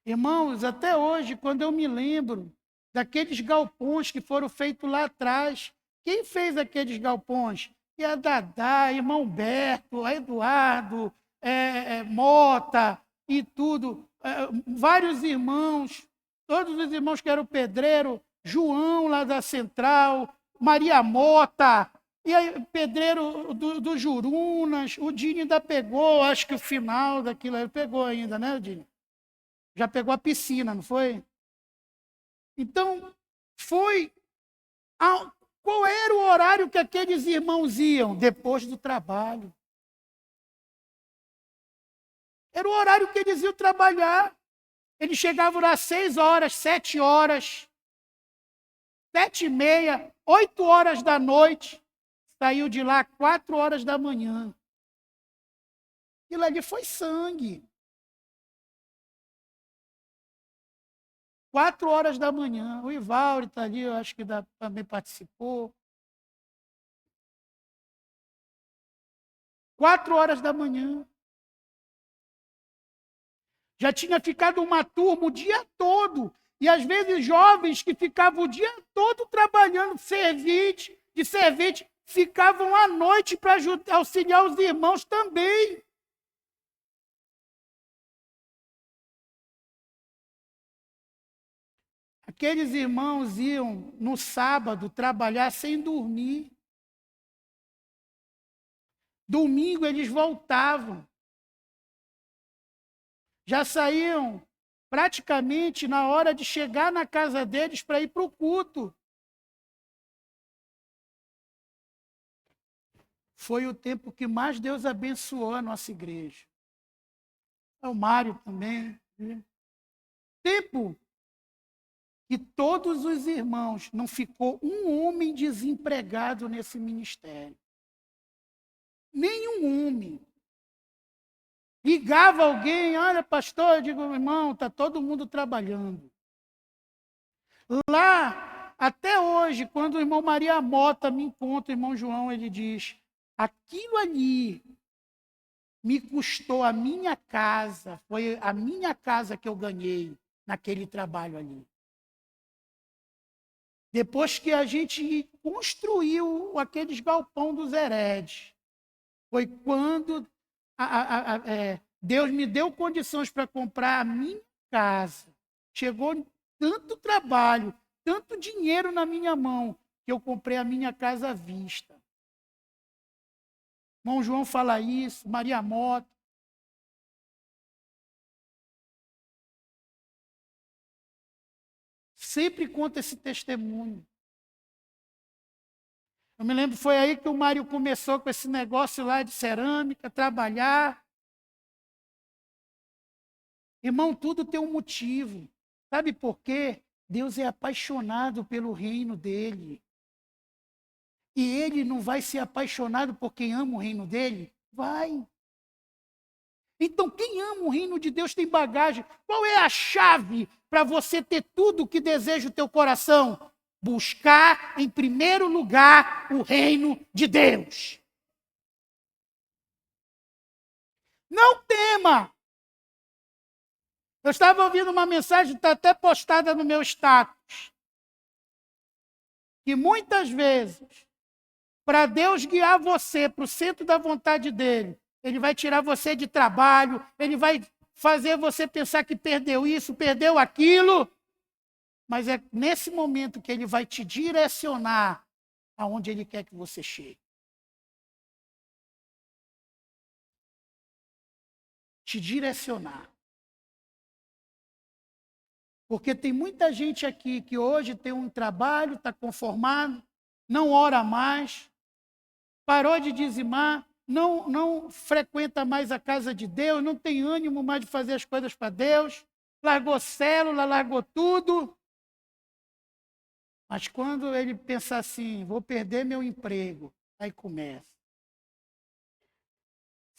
Irmãos, até hoje, quando eu me lembro daqueles galpões que foram feitos lá atrás, quem fez aqueles galpões? E a Dadá, irmão Berto, a Eduardo, Mota e tudo. Vários irmãos, todos os irmãos que eram pedreiro, João lá da Central, Maria Mota, e aí, pedreiro do Jurunas, o Dini ainda pegou, acho que o final daquilo ele pegou ainda, né, Dini? Já pegou a piscina, não foi? Então, foi. Qual era o horário que aqueles irmãos iam? Depois do trabalho. Era o horário que eles iam trabalhar. Eles chegavam lá às 6 horas, 7 horas, 7h30, 8 horas da noite. Saiu de lá 4 horas da manhã. Aquilo ali foi sangue. 4 horas da manhã. O Ivaldo está ali, eu acho que também participou. 4 horas da manhã. Já tinha ficado uma turma o dia todo. E às vezes jovens que ficavam o dia todo trabalhando de servente, ficavam à noite para auxiliar os irmãos também. Aqueles irmãos iam no sábado trabalhar sem dormir. Domingo eles voltavam. Já saíam praticamente na hora de chegar na casa deles para ir para o culto. Foi o tempo que mais Deus abençoou a nossa igreja. O Mário também. Tempo que todos os irmãos, não ficou um homem desempregado nesse ministério. Nenhum homem. Ligava alguém, olha, pastor, eu digo, irmão, está todo mundo trabalhando. Lá, até hoje, quando o irmão Maria Mota me encontra, o irmão João, ele diz, aquilo ali me custou a minha casa, foi a minha casa que eu ganhei naquele trabalho ali. Depois que a gente construiu aqueles galpão dos Heredes, foi quando Deus me deu condições para comprar a minha casa. Chegou tanto trabalho, tanto dinheiro na minha mão, que eu comprei a minha casa à vista. Irmão João fala isso, Maria Mota. Sempre conta esse testemunho. Eu me lembro, foi aí que o Mário começou com esse negócio lá de cerâmica, trabalhar. Irmão, tudo tem um motivo. Sabe por quê? Deus é apaixonado pelo reino dele. E ele não vai ser apaixonado por quem ama o reino dele? Vai. Então, quem ama o reino de Deus tem bagagem. Qual é a chave para você ter tudo o que deseja o teu coração? Buscar, em primeiro lugar, o reino de Deus. Não tema. Eu estava ouvindo uma mensagem, está até postada no meu status, que muitas vezes, para Deus guiar você para o centro da vontade dele, ele vai tirar você de trabalho, ele vai fazer você pensar que perdeu isso, perdeu aquilo, mas é nesse momento que ele vai te direcionar aonde ele quer que você chegue. Te direcionar. Porque tem muita gente aqui que hoje tem um trabalho, está conformado, não ora mais, parou de dizimar, não frequenta mais a casa de Deus, não tem ânimo mais de fazer as coisas para Deus, largou célula, largou tudo. Mas quando ele pensa assim, vou perder meu emprego, aí começa.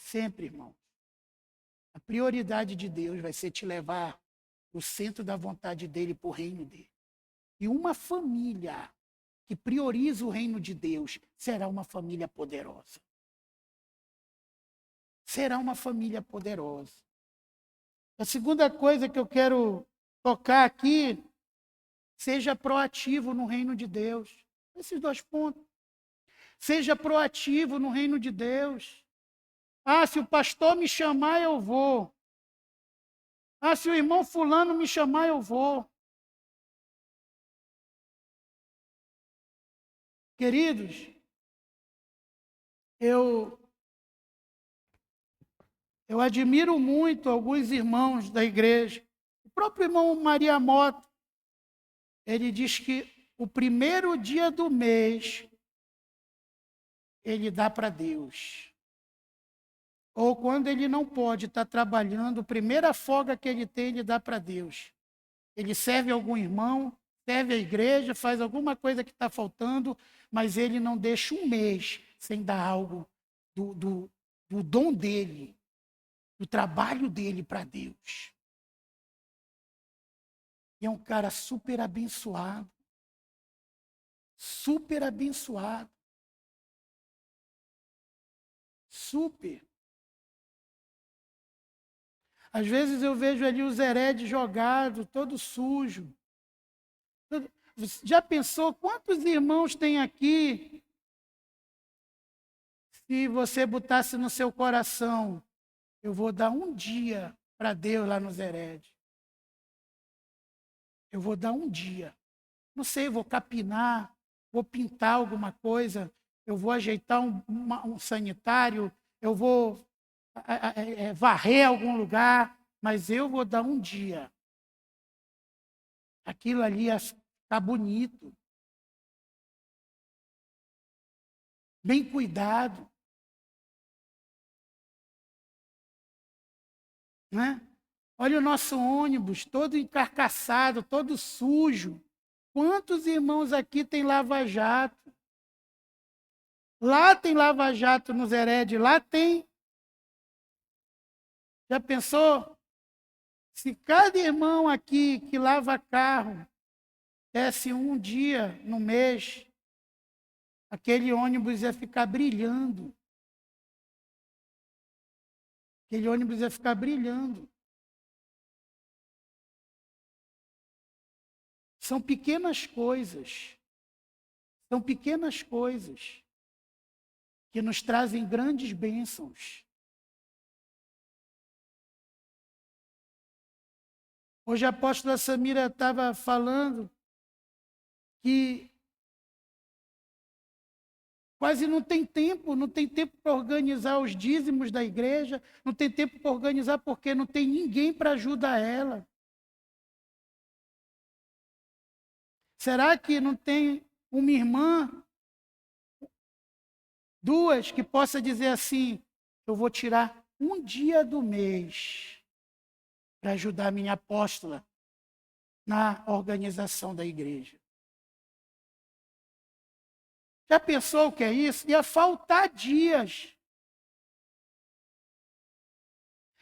Sempre, irmão. A prioridade de Deus vai ser te levar para o centro da vontade dele, para o reino dele. E uma família que prioriza o reino de Deus será uma família poderosa. Será uma família poderosa. A segunda coisa que eu quero tocar aqui, seja proativo no reino de Deus. Esses 2 pontos. Seja proativo no reino de Deus. Ah, se o pastor me chamar, eu vou. Ah, se o irmão fulano me chamar, eu vou. Queridos, eu admiro muito alguns irmãos da igreja. O próprio irmão Maria Mota, ele diz que o primeiro dia do mês, ele dá para Deus. Ou quando ele não pode estar trabalhando, a primeira folga que ele tem, ele dá para Deus. Ele serve algum irmão, serve a igreja, faz alguma coisa que está faltando, mas ele não deixa um mês sem dar algo do dom dele, do trabalho dele para Deus. E é um cara super abençoado. Super abençoado. Super. Às vezes eu vejo ali o Zered jogado, todo sujo. Já pensou quantos irmãos tem aqui? Se você botasse no seu coração, eu vou dar um dia para Deus lá no Zered. Eu vou dar um dia. Não sei, vou capinar, vou pintar alguma coisa, eu vou ajeitar um sanitário, eu vou varrer algum lugar, mas eu vou dar um dia. Aquilo ali ia ficar bonito. Bem cuidado. Né? Olha o nosso ônibus, todo encarcaçado, todo sujo. Quantos irmãos aqui tem lava-jato? Lá tem lava-jato no Zered, lá tem. Já pensou? Se cada irmão aqui que lava carro desse um dia no mês, aquele ônibus ia ficar brilhando. Aquele ônibus ia ficar brilhando. São pequenas coisas. São pequenas coisas que nos trazem grandes bênçãos. Hoje a apóstola Samira estava falando que quase não tem tempo para organizar os dízimos da igreja, não tem tempo para organizar porque não tem ninguém para ajudar ela. Será que não tem uma irmã, 2, que possa dizer assim, eu vou tirar um dia do mês para ajudar a minha apóstola na organização da igreja? Já pensou o que é isso? Ia faltar dias.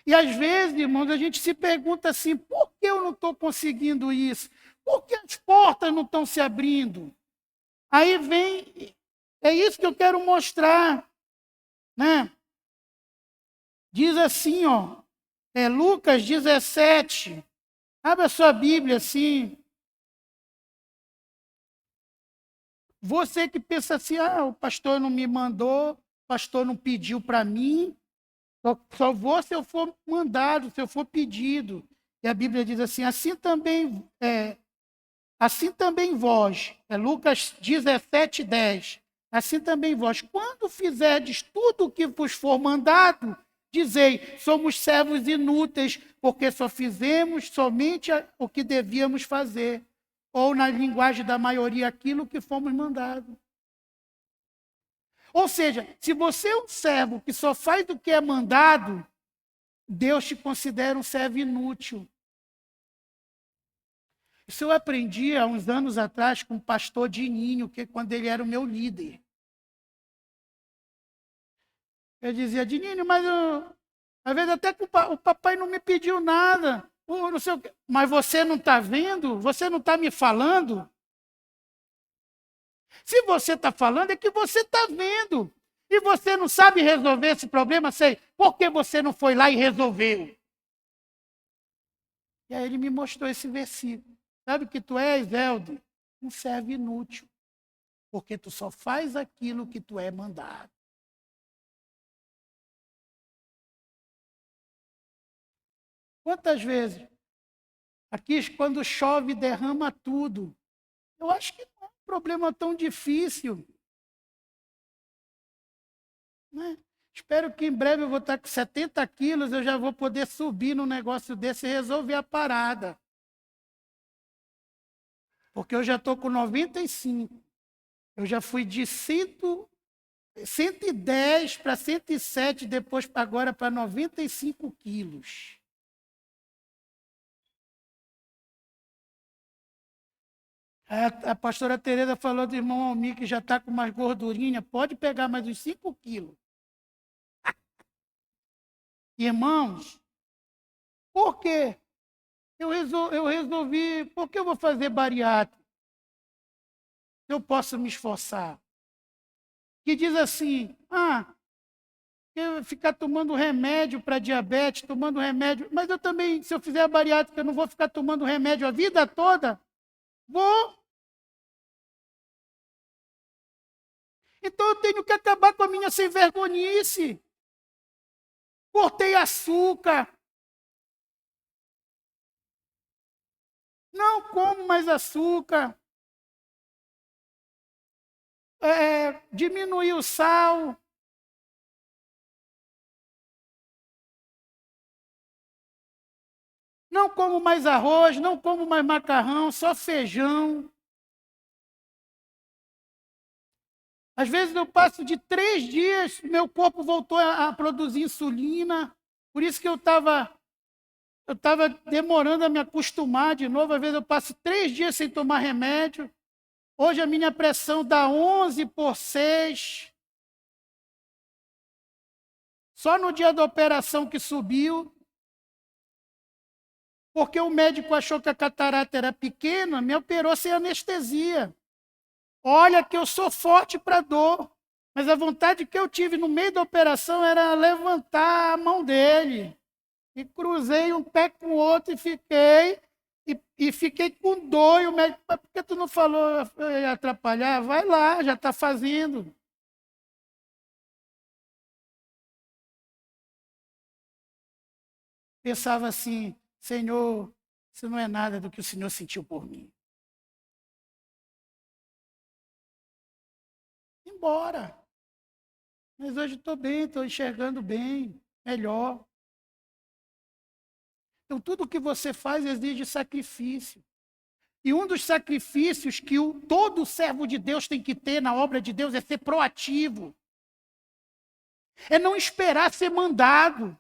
E às vezes, irmãos, a gente se pergunta assim, por que eu não estou conseguindo isso? Por que as portas não estão se abrindo? Aí vem, é isso que eu quero mostrar, né? Diz assim, ó, Lucas 17, abre a sua Bíblia assim. Você que pensa assim, o pastor não me mandou, o pastor não pediu para mim, só vou se eu for mandado, se eu for pedido. E a Bíblia diz assim, assim também vós, Lucas 17, 10, assim também vós, quando fizerdes tudo o que vos for mandado, dizei, somos servos inúteis, porque só fizemos somente o que devíamos fazer. Ou, na linguagem da maioria, aquilo que fomos mandados. Ou seja, se você é um servo que só faz o que é mandado, Deus te considera um servo inútil. Isso eu aprendi há uns anos atrás com o pastor Dininho, quando ele era o meu líder. Eu dizia, Dinínio, mas às vezes até que o papai não me pediu nada. Não sei o quê. Mas você não está vendo? Você não está me falando? Se você está falando, é que você está vendo. E você não sabe resolver esse problema, sei. Por que você não foi lá e resolveu? E aí ele me mostrou esse versículo. Sabe o que tu és, Helder? Um servo inútil. Porque tu só faz aquilo que tu é mandado. Quantas vezes? Aqui, quando chove, derrama tudo. Eu acho que não é um problema tão difícil. Né? Espero que em breve eu vou estar com 70 quilos, eu já vou poder subir num negócio desse e resolver a parada. Porque eu já estou com 95. Eu já fui de 110 para 107, depois agora para 95 quilos. A pastora Tereza falou do irmão Almir que já está com mais gordurinha, pode pegar mais uns 5 quilos. Irmãos, por quê? Eu resolvi, por que eu vou fazer bariátrica? Eu posso me esforçar. Que diz assim, eu ficar tomando remédio para diabetes, tomando remédio, mas eu também, se eu fizer a bariátrica, eu não vou ficar tomando remédio a vida toda? Vou. Então eu tenho que acabar com a minha sem vergonhice. Cortei açúcar. Não como mais açúcar. Diminuí o sal. Não como mais arroz, não como mais macarrão, só feijão. Às vezes eu passo de 3 dias, meu corpo voltou a produzir insulina. Por isso que eu estava demorando a me acostumar de novo. Às vezes eu passo 3 dias sem tomar remédio. Hoje a minha pressão dá 11/6. Só no dia da operação que subiu. Porque o médico achou que a catarata era pequena, me operou sem anestesia. Olha que eu sou forte para dor. Mas a vontade que eu tive no meio da operação era levantar a mão dele. E cruzei um pé com o outro e fiquei com dor. E o médico, mas por que tu não falou eu ia atrapalhar? Vai lá, já está fazendo. Pensava assim, Senhor, isso não é nada do que o Senhor sentiu por mim. Embora. Mas hoje estou bem, estou enxergando bem, melhor. Então, tudo que você faz exige sacrifício. E um dos sacrifícios que todo servo de Deus tem que ter na obra de Deus é ser proativo. É não esperar ser mandado.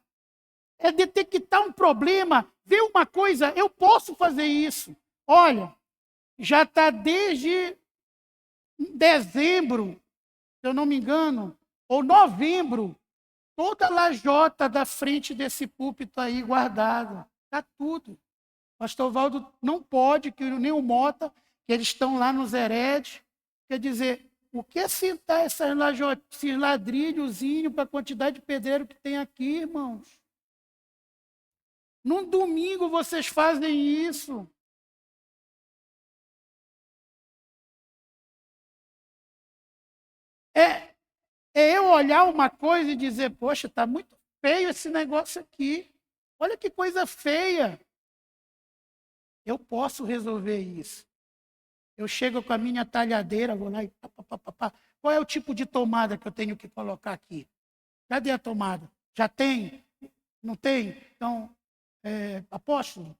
É detectar um problema, ver uma coisa, eu posso fazer isso. Olha, já está desde dezembro, se eu não me engano, ou novembro, toda a lajota da frente desse púlpito aí guardada. Está tudo. Pastor Valdo não pode, que nem o Mota, que eles estão lá nos heredes. Quer dizer, o que é sentar esses ladrilhozinhos para a quantidade de pedreiro que tem aqui, irmãos? Num domingo vocês fazem isso. É eu olhar uma coisa e dizer, poxa, está muito feio esse negócio aqui. Olha que coisa feia. Eu posso resolver isso. Eu chego com a minha talhadeira, vou lá e pá. Qual é o tipo de tomada que eu tenho que colocar aqui? Cadê a tomada? Já tem? Não tem? Então, apóstolo,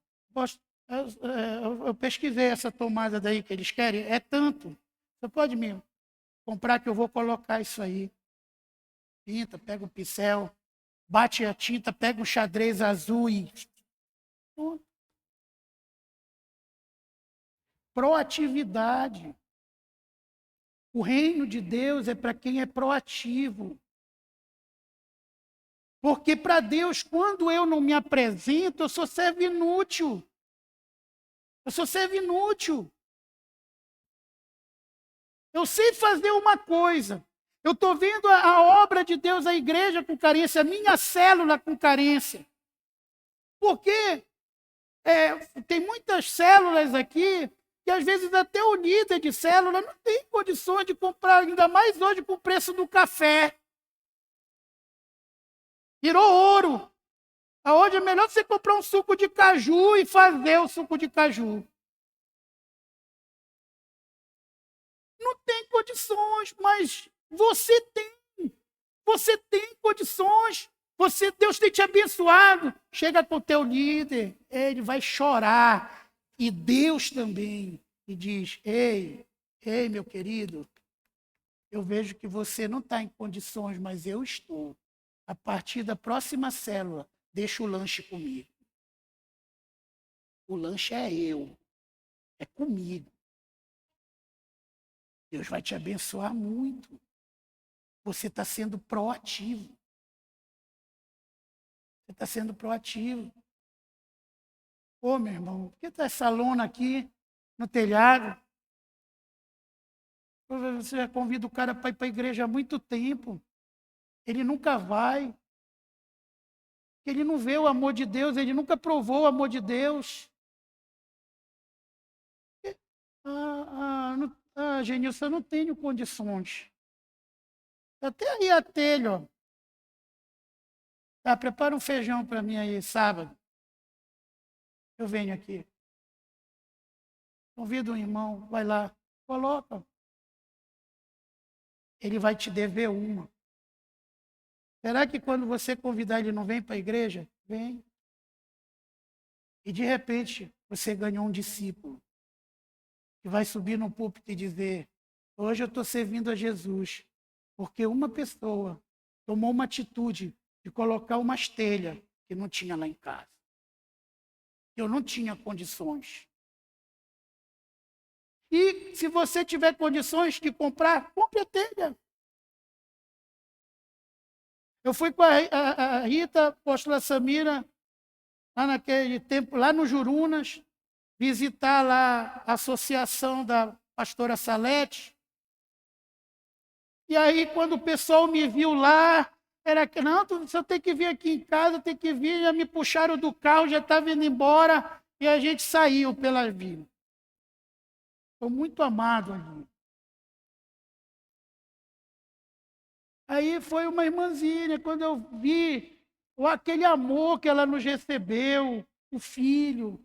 eu pesquisei essa tomada daí que eles querem, é tanto. Você pode me comprar que eu vou colocar isso aí. Pinta, pega um pincel, bate a tinta, pega um xadrez azul e... Proatividade. O reino de Deus é para quem é proativo. Porque para Deus, quando eu não me apresento, eu sou servo inútil. Eu sou servo inútil. Eu sei fazer uma coisa. Eu estou vendo a obra de Deus, a igreja com carência, a minha célula com carência. Porque tem muitas células aqui que às vezes até o líder de célula não tem condições de comprar, ainda mais hoje com o preço do café. Virou ouro. Aonde é melhor você comprar um suco de caju e fazer o suco de caju. Não tem condições, mas você tem. Você tem condições. Deus tem te abençoado. Chega com o teu líder, ele vai chorar. E Deus também. E diz, ei, meu querido, eu vejo que você não está em condições, mas eu estou. A partir da próxima célula, deixa o lanche comigo. O lanche é eu. É comigo. Deus vai te abençoar muito. Você está sendo proativo. Você está sendo proativo. Ô, meu irmão, por que está essa lona aqui no telhado? Você já convida o cara para ir para a igreja há muito tempo. Ele nunca vai. Ele não vê o amor de Deus, ele nunca provou o amor de Deus. Genilson, eu não tenho condições. Até aí a telha, ó. Tá, prepara um feijão para mim aí, sábado. Eu venho aqui. Convido um irmão, vai lá, coloca. Ele vai te dever uma. Será que quando você convidar ele não vem para a igreja? Vem. E de repente você ganhou um discípulo que vai subir no púlpito e dizer, hoje eu estou servindo a Jesus, porque uma pessoa tomou uma atitude de colocar uma telha que não tinha lá em casa. Eu não tinha condições. E se você tiver condições de comprar, compre a telha. Eu fui com a Rita, a apóstola Samira, lá naquele tempo, lá no Jurunas, visitar lá a associação da pastora Salete. E aí, quando o pessoal me viu lá, era que, não, você tem que vir aqui em casa, tem que vir, já me puxaram do carro, já estava indo embora, e a gente saiu pela vila. Estou muito amado ali. Aí foi uma irmãzinha, quando eu vi aquele amor que ela nos recebeu, o filho,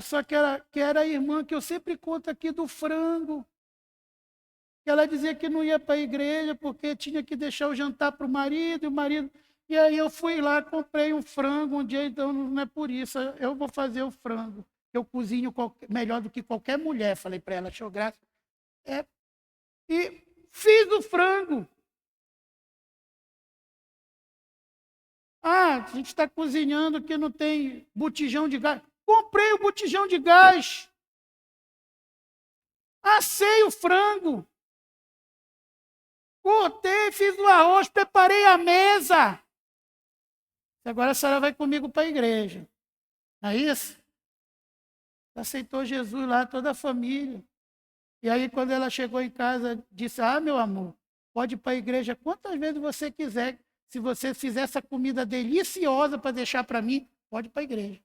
só que era a irmã que eu sempre conto aqui do frango, que ela dizia que não ia para a igreja porque tinha que deixar o jantar para o marido, e aí eu fui lá, comprei um frango um dia, então não é por isso, eu vou fazer o frango, eu cozinho melhor do que qualquer mulher, falei para ela, achou graça. E fiz o frango. A gente está cozinhando que não tem botijão de gás. Comprei o botijão de gás. Assei o frango. Cortei, fiz o arroz, preparei a mesa. Agora a senhora vai comigo para a igreja. Não é isso? Aceitou Jesus lá, toda a família. E aí, quando ela chegou em casa, disse, meu amor, pode ir para a igreja quantas vezes você quiser. Se você fizer essa comida deliciosa para deixar para mim, pode ir para a igreja.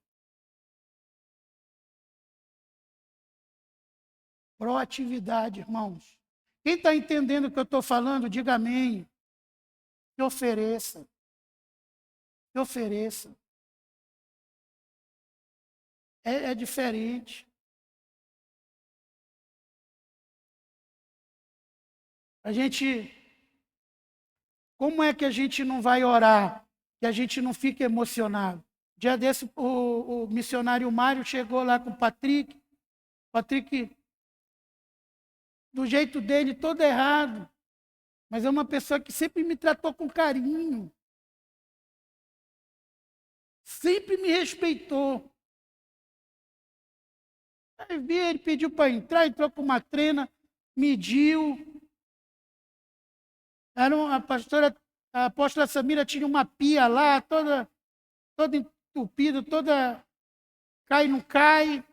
Proatividade, irmãos. Quem está entendendo o que eu estou falando, diga amém. Que ofereça. Que ofereça. É diferente. Como é que a gente não vai orar? Que a gente não fica emocionado. Dia desse, o missionário Mário chegou lá com o Patrick. Patrick, do jeito dele, todo errado. Mas é uma pessoa que sempre me tratou com carinho. Sempre me respeitou. Aí vi, ele pediu para entrar, entrou com uma trena, mediu. A pastora A apóstola Samira tinha uma pia lá, toda entupida, toda cai, não cai.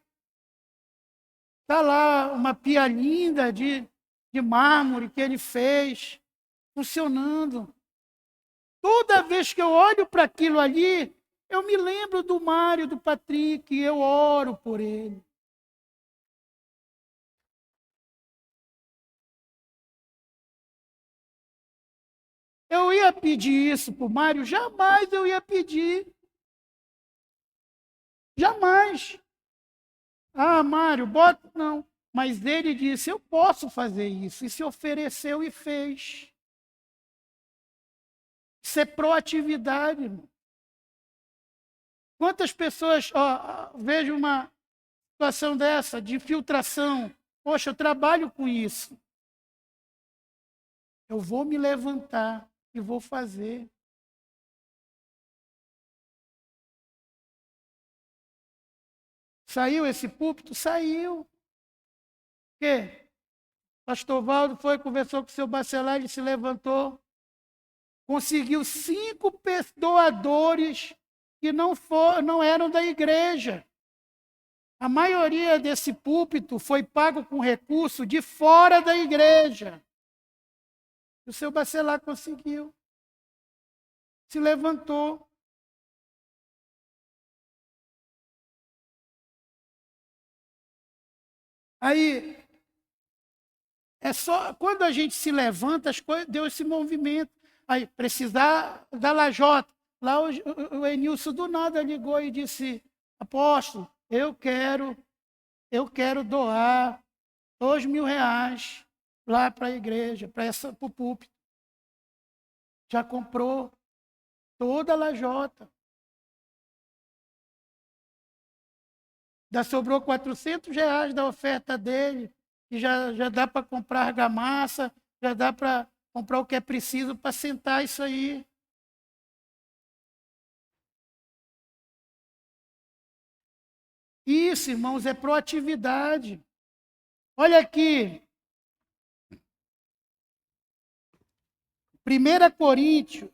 Está lá uma pia linda de mármore que ele fez, funcionando. Toda vez que eu olho para aquilo ali, eu me lembro do Mário, do Patrick, e eu oro por ele. Eu ia pedir isso para o Mário? Jamais eu ia pedir. Jamais. Ah, Mário, bota. Não. Mas ele disse: eu posso fazer isso. E se ofereceu e fez. Isso é proatividade, irmão. Quantas pessoas, vejo uma situação dessa, de infiltração. Poxa, eu trabalho com isso. Eu vou me levantar e vou fazer. Saiu esse púlpito? Saiu. O quê? Pastor Valdo foi, conversou com o seu Bacelar, ele se levantou. Conseguiu 5 doadores que não eram da igreja. A maioria desse púlpito foi pago com recurso de fora da igreja. O seu Bacelar conseguiu. Se levantou. Aí, é só quando a gente se levanta, as coisas, deu esse movimento. Aí, precisar da lajota. Lá o Enilson do nada ligou e disse: apóstolo, eu quero doar R$2.000 lá para a igreja, para o púlpito. Já comprou toda a lajota. Já sobrou R$400 da oferta dele, e já dá para comprar argamassa, já dá para comprar o que é preciso para sentar isso aí. Isso, irmãos, é proatividade. Olha aqui. 1 Coríntios,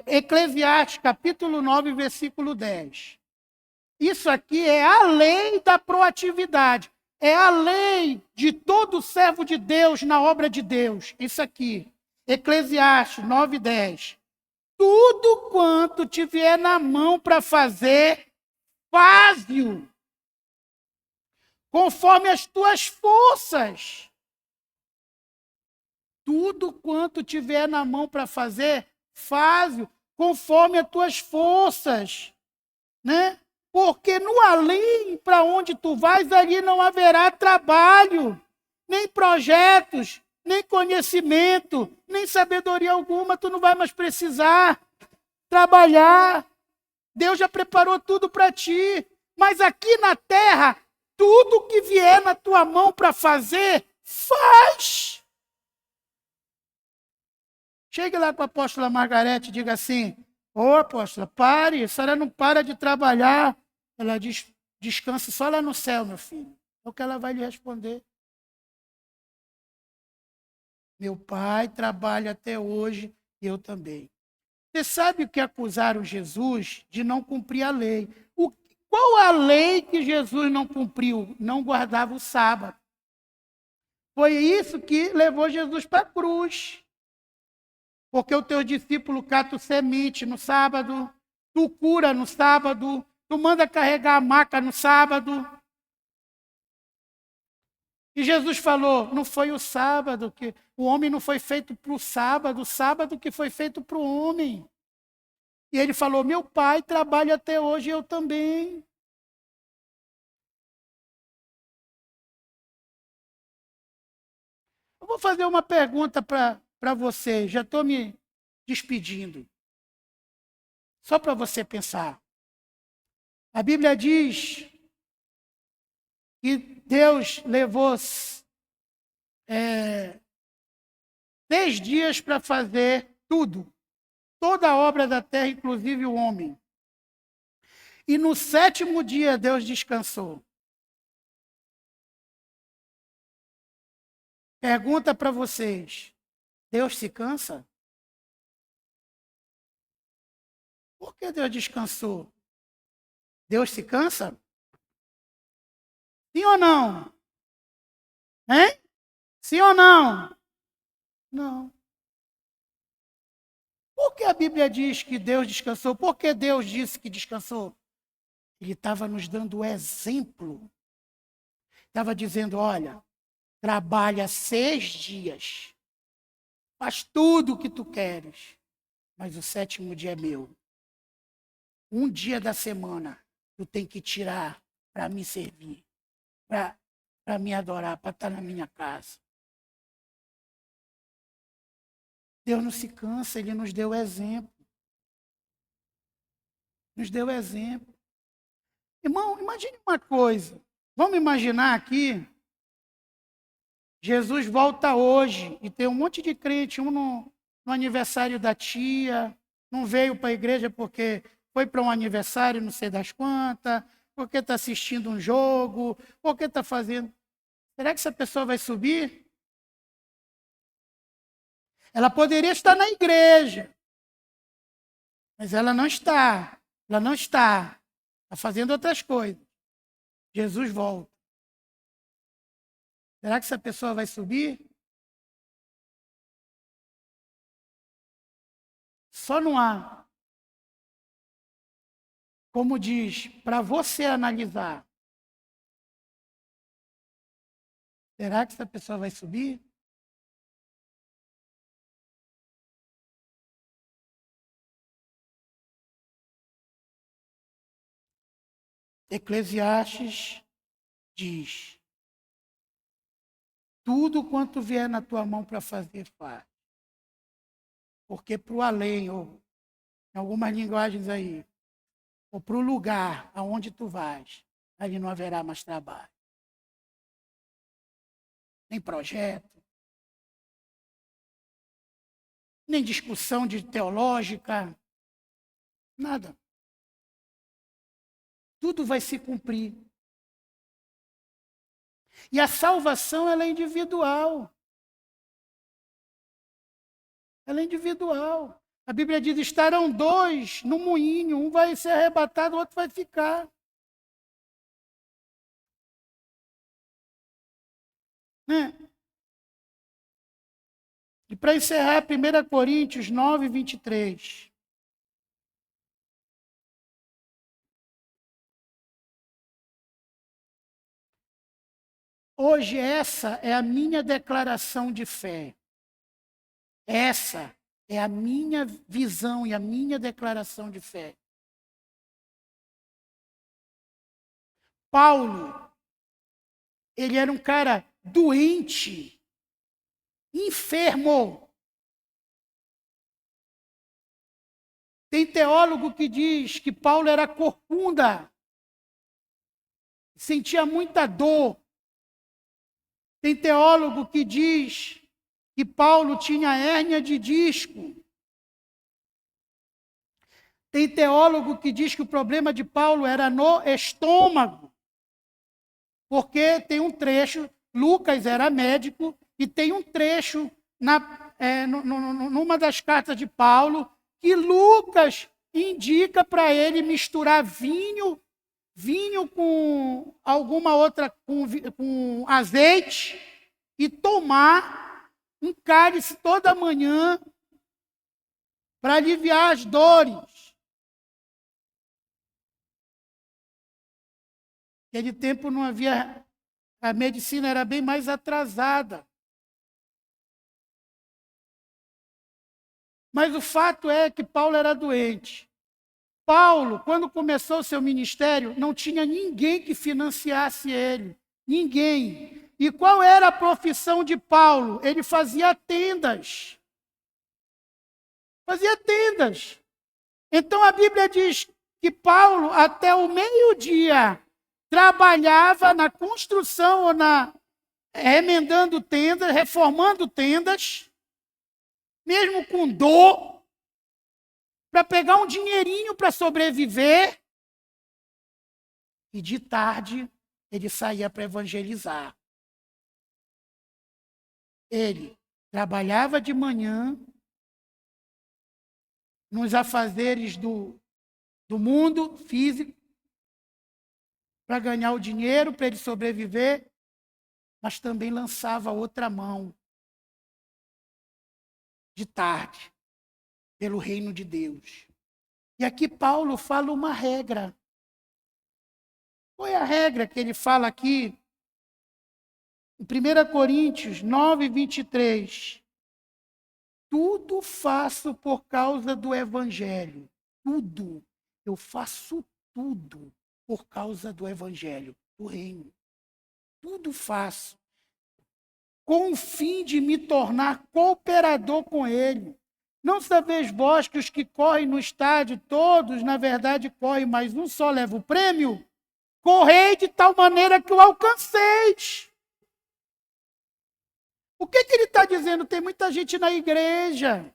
Eclesiastes, capítulo 9, versículo 10. Isso aqui é a lei da proatividade. É a lei de todo servo de Deus na obra de Deus. Isso aqui. Eclesiastes 9, 10. Tudo quanto tiver na mão para fazer, faz-o, conforme as tuas forças. Tudo quanto tiver na mão para fazer, faz-o, conforme as tuas forças. Né? Porque no além, para onde tu vais, ali não haverá trabalho, nem projetos, nem conhecimento, nem sabedoria alguma, tu não vai mais precisar trabalhar. Deus já preparou tudo para ti. Mas aqui na terra, tudo que vier na tua mão para fazer, faz. Chegue lá com a apóstola Margarete e diga assim: ô apóstola, pare, a senhora não para de trabalhar. Ela diz: descanse só lá no céu, meu filho. É o que ela vai lhe responder. Meu pai trabalha até hoje, eu também. Você sabe o que acusaram Jesus? De não cumprir a lei. Qual a lei que Jesus não cumpriu? Não guardava o sábado. Foi isso que levou Jesus para a cruz. Porque o teu discípulo cata semente no sábado, tu cura no sábado, tu manda carregar a maca no sábado. E Jesus falou: não foi o sábado, que o homem não foi feito para o sábado que foi feito para o homem. E ele falou: meu pai trabalha até hoje, eu também. Eu vou fazer uma pergunta para você, já estou me despedindo. Só para você pensar. A Bíblia diz que Deus levou 6 dias para fazer tudo. Toda a obra da terra, inclusive o homem. E no 7º dia, Deus descansou. Pergunta para vocês: Deus se cansa? Por que Deus descansou? Deus se cansa? Sim ou não? Hein? Sim ou não? Não. Por que a Bíblia diz que Deus descansou? Por que Deus disse que descansou? Ele estava nos dando o exemplo. Estava dizendo, olha, trabalha 6 dias. Faz tudo o que tu queres. Mas o 7º dia é meu. Um dia da semana tu tem que tirar para me servir. Para me adorar, para estar na minha casa. Deus não se cansa, Ele nos deu exemplo. Nos deu exemplo. Irmão, imagine uma coisa. Vamos imaginar aqui, Jesus volta hoje e tem um monte de crente, um no aniversário da tia, não veio para a igreja porque foi para um aniversário não sei das quantas, porque está assistindo um jogo, porque está fazendo... Será que essa pessoa vai subir? Ela poderia estar na igreja, mas ela não está. Ela não está. Está fazendo outras coisas. Jesus volta. Será que essa pessoa vai subir? Só não há. Como diz, para você analisar. Será que essa pessoa vai subir? Eclesiastes diz: tudo quanto vier na tua mão para fazer, faz. Porque para o além, ou em algumas linguagens aí, ou para o lugar aonde tu vais, ali não haverá mais trabalho. Nem projeto, nem discussão teológica, nada. Tudo vai se cumprir. E a salvação, ela é individual. Ela é individual. A Bíblia diz, estarão 2 no moinho, um vai ser arrebatado, o outro vai ficar. Né? E para encerrar, 1 Coríntios 9, 23. Hoje essa é a minha declaração de fé. Essa é a minha visão e a minha declaração de fé. Paulo, ele era um cara doente, enfermo. Tem teólogo que diz que Paulo era corcunda, sentia muita dor. Tem teólogo que diz que Paulo tinha hérnia de disco. Tem teólogo que diz que o problema de Paulo era no estômago. Porque tem um trecho, Lucas era médico, e tem um trecho numa das cartas de Paulo, que Lucas indica para ele misturar vinho com alguma outra, com azeite, e tomar um cálice toda manhã para aliviar as dores. Naquele tempo não havia, a medicina era bem mais atrasada. Mas o fato é que Paulo era doente. Paulo, quando começou o seu ministério, não tinha ninguém que financiasse ele. Ninguém. E qual era a profissão de Paulo? Ele fazia tendas. Fazia tendas. Então a Bíblia diz que Paulo, até o meio-dia, trabalhava na construção ou remendando tendas, reformando tendas, mesmo com dor, para pegar um dinheirinho para sobreviver. E de tarde ele saía para evangelizar. Ele trabalhava de manhã nos afazeres do mundo físico para ganhar o dinheiro, para ele sobreviver, mas também lançava outra mão de tarde pelo reino de Deus. E aqui Paulo fala uma regra. Qual é a regra que ele fala aqui? Em 1 Coríntios 9, 23. Tudo faço por causa do Evangelho. Tudo. Eu faço tudo por causa do Evangelho, do reino. Tudo faço. Com o fim de me tornar cooperador com ele. Não sabeis vós que os que correm no estádio, todos, na verdade, correm, mas um só leva o prêmio? Correi de tal maneira que o alcanceis. O que ele está dizendo? Tem muita gente na igreja.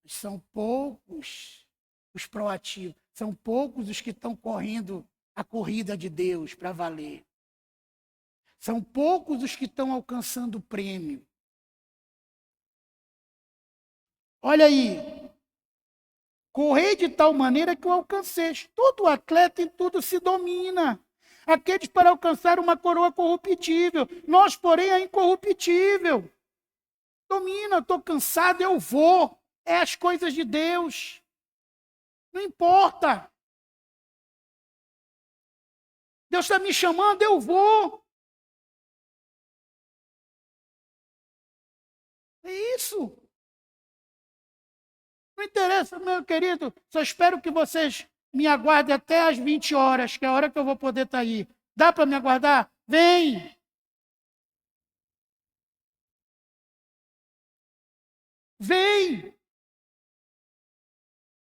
São poucos os proativos. São poucos os que estão correndo a corrida de Deus para valer. São poucos os que estão alcançando o prêmio. Olha aí. Correi de tal maneira que o alcanceis. Todo atleta em tudo se domina. Aqueles para alcançar uma coroa corruptível. Nós, porém, a incorruptível. Domina, estou cansado, eu vou. É as coisas de Deus. Não importa. Deus está me chamando, eu vou. É isso. Não interessa, meu querido. Só espero que vocês me aguardem até às 20 horas, que é a hora que eu vou poder estar aí. Dá para me aguardar? Vem! Vem!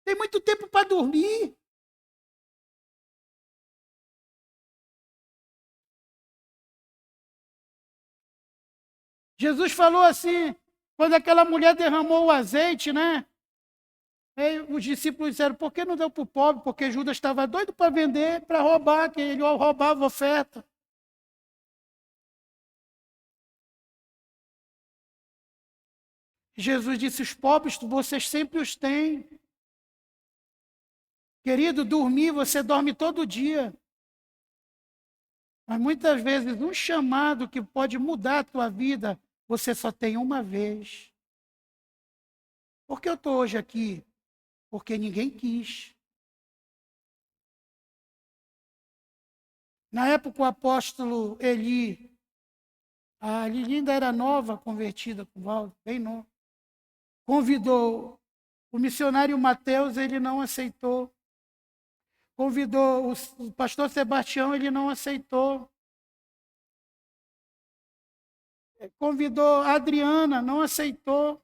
Tem muito tempo para dormir. Jesus falou assim, quando aquela mulher derramou o azeite, né? Aí os discípulos disseram, por que não deu para o pobre? Porque Judas estava doido para vender, para roubar, que ele roubava a oferta. Jesus disse, os pobres vocês sempre os têm. Querido, dormir, você dorme todo dia. Mas muitas vezes um chamado que pode mudar a tua vida, você só tem uma vez. Por que eu estou hoje aqui? Porque ninguém quis. Na época, o apóstolo Eli, a Lili ainda era nova, convertida com o Valdo, bem nova, convidou o missionário Mateus, ele não aceitou. Convidou o pastor Sebastião, ele não aceitou. Convidou a Adriana, não aceitou.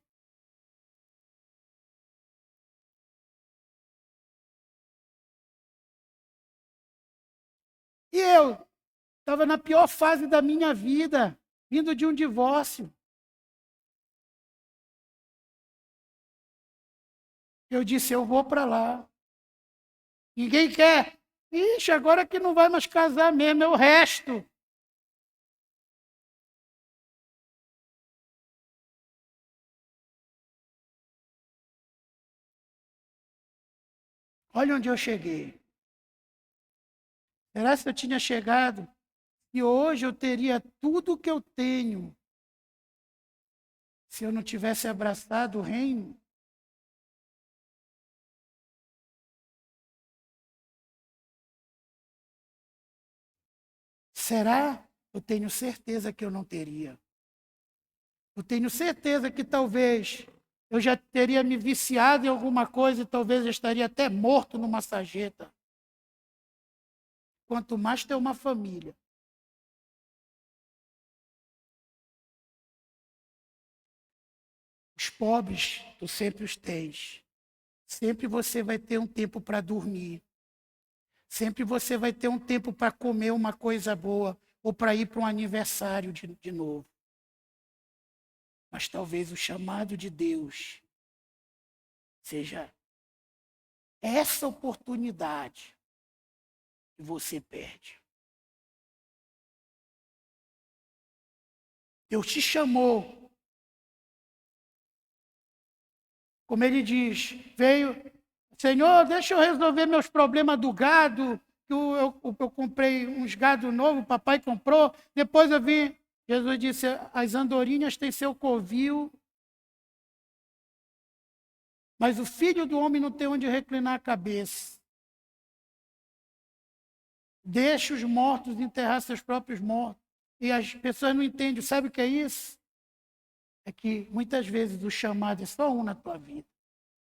E eu estava na pior fase da minha vida, vindo de um divórcio. Eu disse, eu vou para lá. Ninguém quer. Ixi, agora que não vai mais casar mesmo, é o resto. Olha onde eu cheguei. Será que eu tinha chegado e hoje eu teria tudo o que eu tenho se eu não tivesse abraçado o reino? Será? Eu tenho certeza que eu não teria. Eu tenho certeza que talvez eu já teria me viciado em alguma coisa e talvez eu estaria até morto numa sarjeta. Quanto mais ter uma família. Os pobres, tu sempre os tens. Sempre você vai ter um tempo para dormir. Sempre você vai ter um tempo para comer uma coisa boa ou para ir para um aniversário de novo. Mas talvez o chamado de Deus seja essa oportunidade que você perde. Deus te chamou. Como ele diz, veio, Senhor, deixa eu resolver meus problemas do gado, que eu comprei uns gado novo, o papai comprou, depois eu vim, Jesus disse, as andorinhas têm seu covil, mas o filho do homem não tem onde reclinar a cabeça. Deixa os mortos enterrar seus próprios mortos. E as pessoas não entendem. Sabe o que é isso? É que muitas vezes o chamado é só um na tua vida.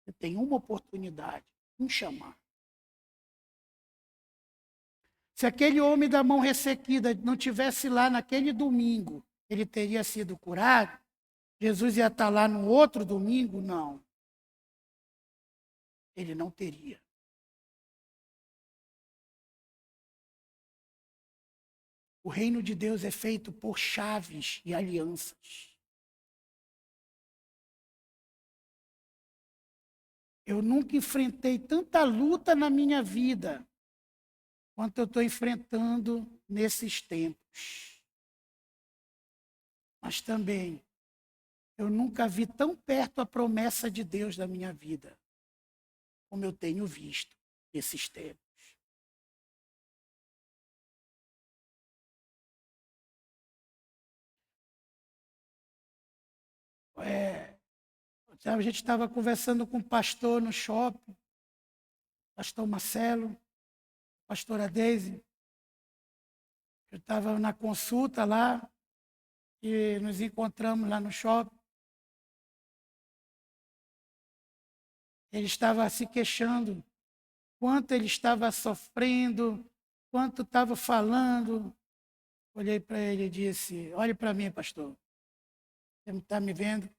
Você tem uma oportunidade, um chamado. Se aquele homem da mão ressequida não tivesse lá naquele domingo, ele teria sido curado? Jesus ia estar lá no outro domingo? Não. Ele não teria. O reino de Deus é feito por chaves e alianças. Eu nunca enfrentei tanta luta na minha vida quanto eu estou enfrentando nesses tempos. Mas também, eu nunca vi tão perto a promessa de Deus da minha vida, como eu tenho visto nesses tempos. A gente estava conversando com o pastor no shopping, pastor Marcelo, pastora Deise. Eu estava na consulta lá e nos encontramos lá no shopping. Ele estava se queixando, quanto ele estava sofrendo, quanto estava falando. Olhei para ele e disse, olhe para mim, pastor. Você não está me vendo?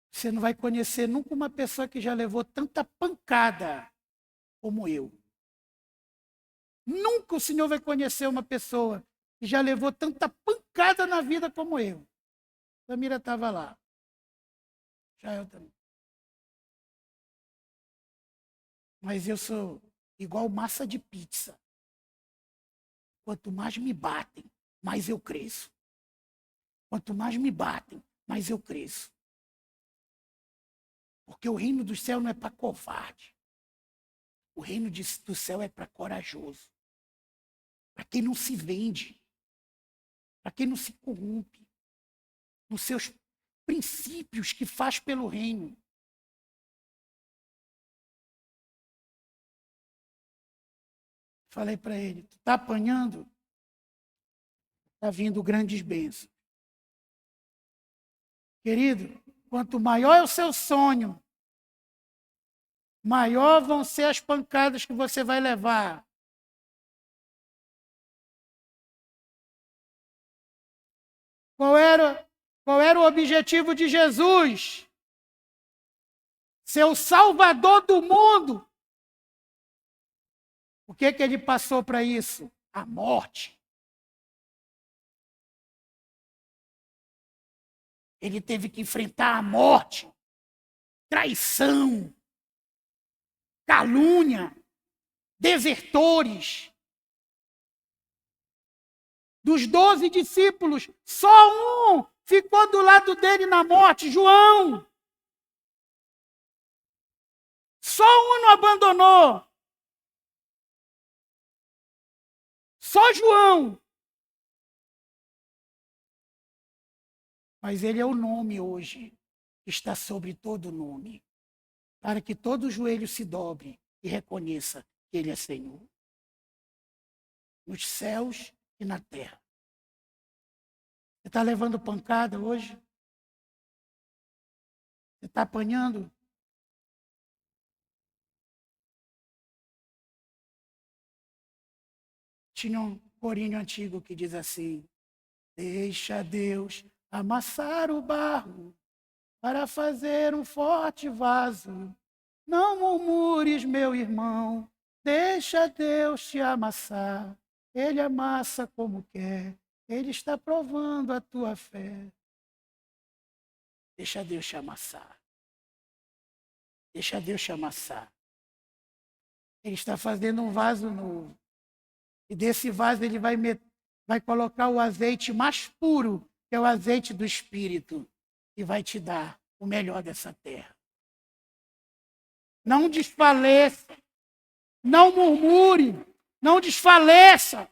Você não vai conhecer nunca uma pessoa que já levou tanta pancada como eu. Nunca o Senhor vai conhecer uma pessoa que já levou tanta pancada na vida como eu. Samira estava lá. Já eu também. Mas eu sou igual massa de pizza. Quanto mais me batem, mais eu cresço. Quanto mais me batem, mais eu cresço. Porque o reino do céu não é para covarde. O reino do céu é para corajoso. Para quem não se vende. Para quem não se corrompe. Nos seus princípios que faz pelo reino. Falei para ele, tu está apanhando? Está vindo grandes bênçãos. Querido, quanto maior é o seu sonho, maior vão ser as pancadas que você vai levar. Qual era o objetivo de Jesus? Ser o Salvador do mundo. O que ele passou para isso? A morte. Ele teve que enfrentar a morte, traição, calúnia, desertores. Dos 12 discípulos, só um ficou do lado dele na morte, João. Só um não abandonou. Só João. Mas ele é o nome hoje, que está sobre todo nome, para que todo joelho se dobre e reconheça que ele é Senhor. Nos céus e na terra. Você está levando pancada hoje? Você está apanhando? Tinha um corinho antigo que diz assim, deixa Deus amassar o barro para fazer um forte vaso. Não murmures, meu irmão, deixa Deus te amassar. Ele amassa como quer, ele está provando a tua fé. Deixa Deus te amassar. Deixa Deus te amassar. Ele está fazendo um vaso novo. E desse vaso ele vai vai colocar o azeite mais puro, que é o azeite do Espírito, e vai te dar o melhor dessa terra. Não desfaleça, não murmure, não desfaleça.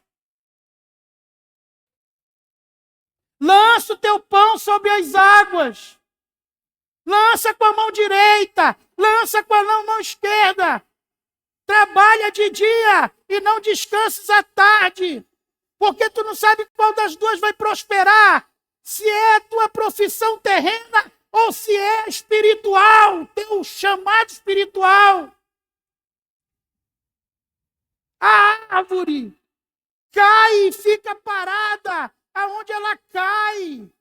Lança o teu pão sobre as águas. Lança com a mão direita, lança com a mão esquerda. Trabalha de dia e não descanses à tarde, porque tu não sabe qual das duas vai prosperar, se é a tua profissão terrena ou se é espiritual, teu chamado espiritual. A árvore cai e fica parada aonde ela cai.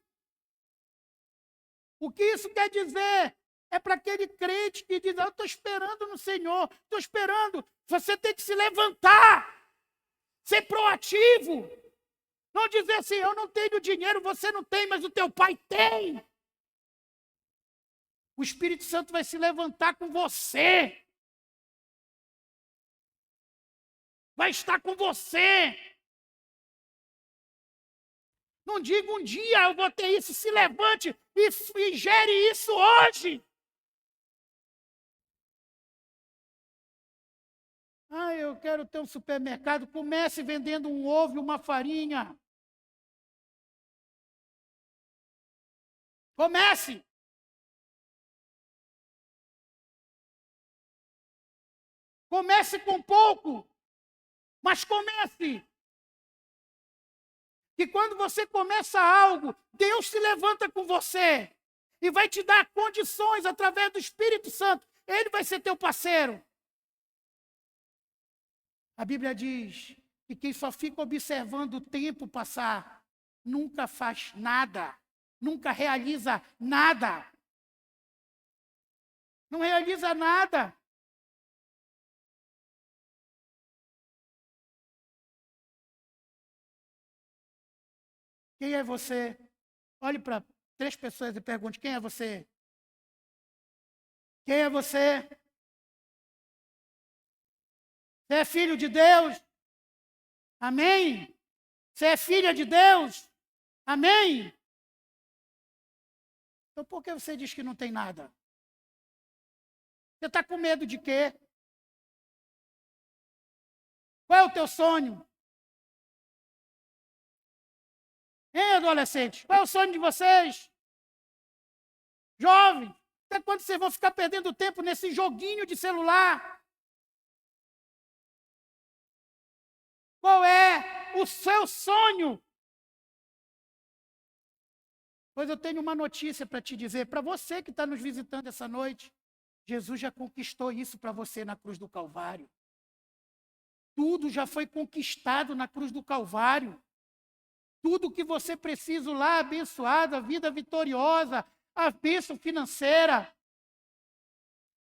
O que isso quer dizer? É para aquele crente que diz, eu estou esperando no Senhor, estou esperando. Você tem que se levantar, ser proativo. Não dizer assim, eu não tenho dinheiro, você não tem, mas o teu pai tem. O Espírito Santo vai se levantar com você. Vai estar com você. Não diga um dia eu vou ter isso, se levante e gere isso hoje. Eu quero ter um supermercado. Comece vendendo um ovo e uma farinha. Comece. Comece com pouco, mas comece. Que quando você começa algo, Deus se levanta com você e vai te dar condições através do Espírito Santo. Ele vai ser teu parceiro. A Bíblia diz que quem só fica observando o tempo passar, nunca faz nada, nunca realiza nada. Não realiza nada. Quem é você? Olhe para 3 pessoas e pergunte, quem é você? Quem é você? Você é filho de Deus? Amém? Você é filha de Deus? Amém? Então por que você diz que não tem nada? Você está com medo de quê? Qual é o teu sonho? Hein, adolescentes? Qual é o sonho de vocês? Jovens? Até quando vocês vão ficar perdendo tempo nesse joguinho de celular? Qual é o seu sonho? Pois eu tenho uma notícia para te dizer, para você que está nos visitando essa noite. Jesus já conquistou isso para você na cruz do Calvário. Tudo já foi conquistado na cruz do Calvário. Tudo que você precisa lá, abençoado, a vida vitoriosa, a bênção financeira.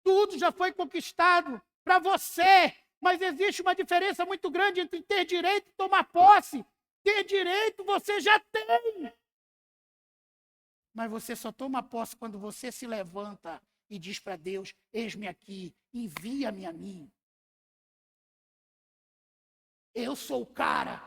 Tudo já foi conquistado para você. Mas existe uma diferença muito grande entre ter direito e tomar posse. Ter direito você já tem. Mas você só toma posse quando você se levanta e diz para Deus, eis-me aqui, envia-me a mim. Eu sou o cara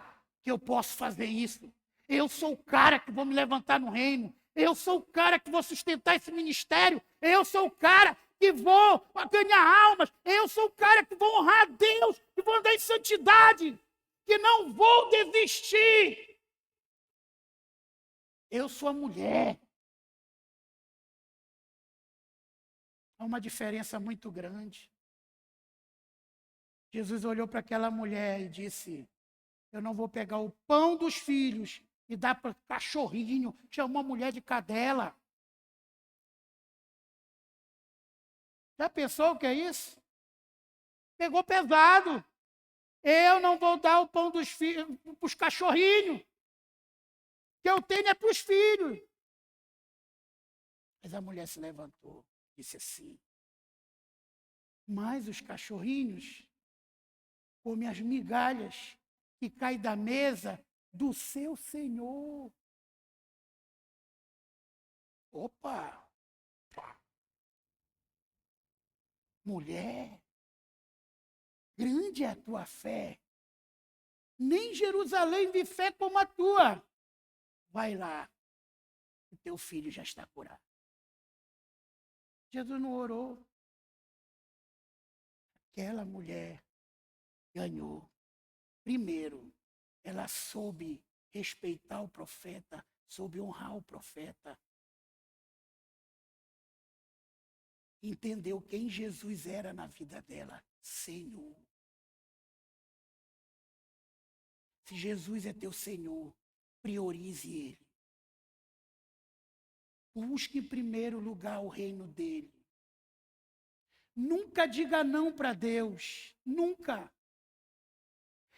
que eu posso fazer isso. Eu sou o cara que vou me levantar no reino. Eu sou o cara que vou sustentar esse ministério. Eu sou o cara que vou ganhar almas. Eu sou o cara que vou honrar a Deus, que vou andar em santidade, que não vou desistir. Eu sou a mulher. Há uma diferença muito grande. Jesus olhou para aquela mulher e disse, eu não vou pegar o pão dos filhos e dar para cachorrinho. Chamou a mulher de cadela. Já pensou o que é isso? Pegou pesado. Eu não vou dar o pão dos filhos para os cachorrinhos. O que eu tenho é para os filhos. Mas a mulher se levantou, disse assim, mas os cachorrinhos comem as migalhas que caem da mesa do seu Senhor. Opa! Mulher, grande é a tua fé. Nem Jerusalém vi fé como a tua. Vai lá, o teu filho já está curado. Jesus não orou. Aquela mulher ganhou. Primeiro, ela soube respeitar o profeta, soube honrar o profeta. Entendeu quem Jesus era na vida dela, Senhor. Se Jesus é teu Senhor, priorize Ele. Busque em primeiro lugar o reino dEle. Nunca diga não para Deus, nunca.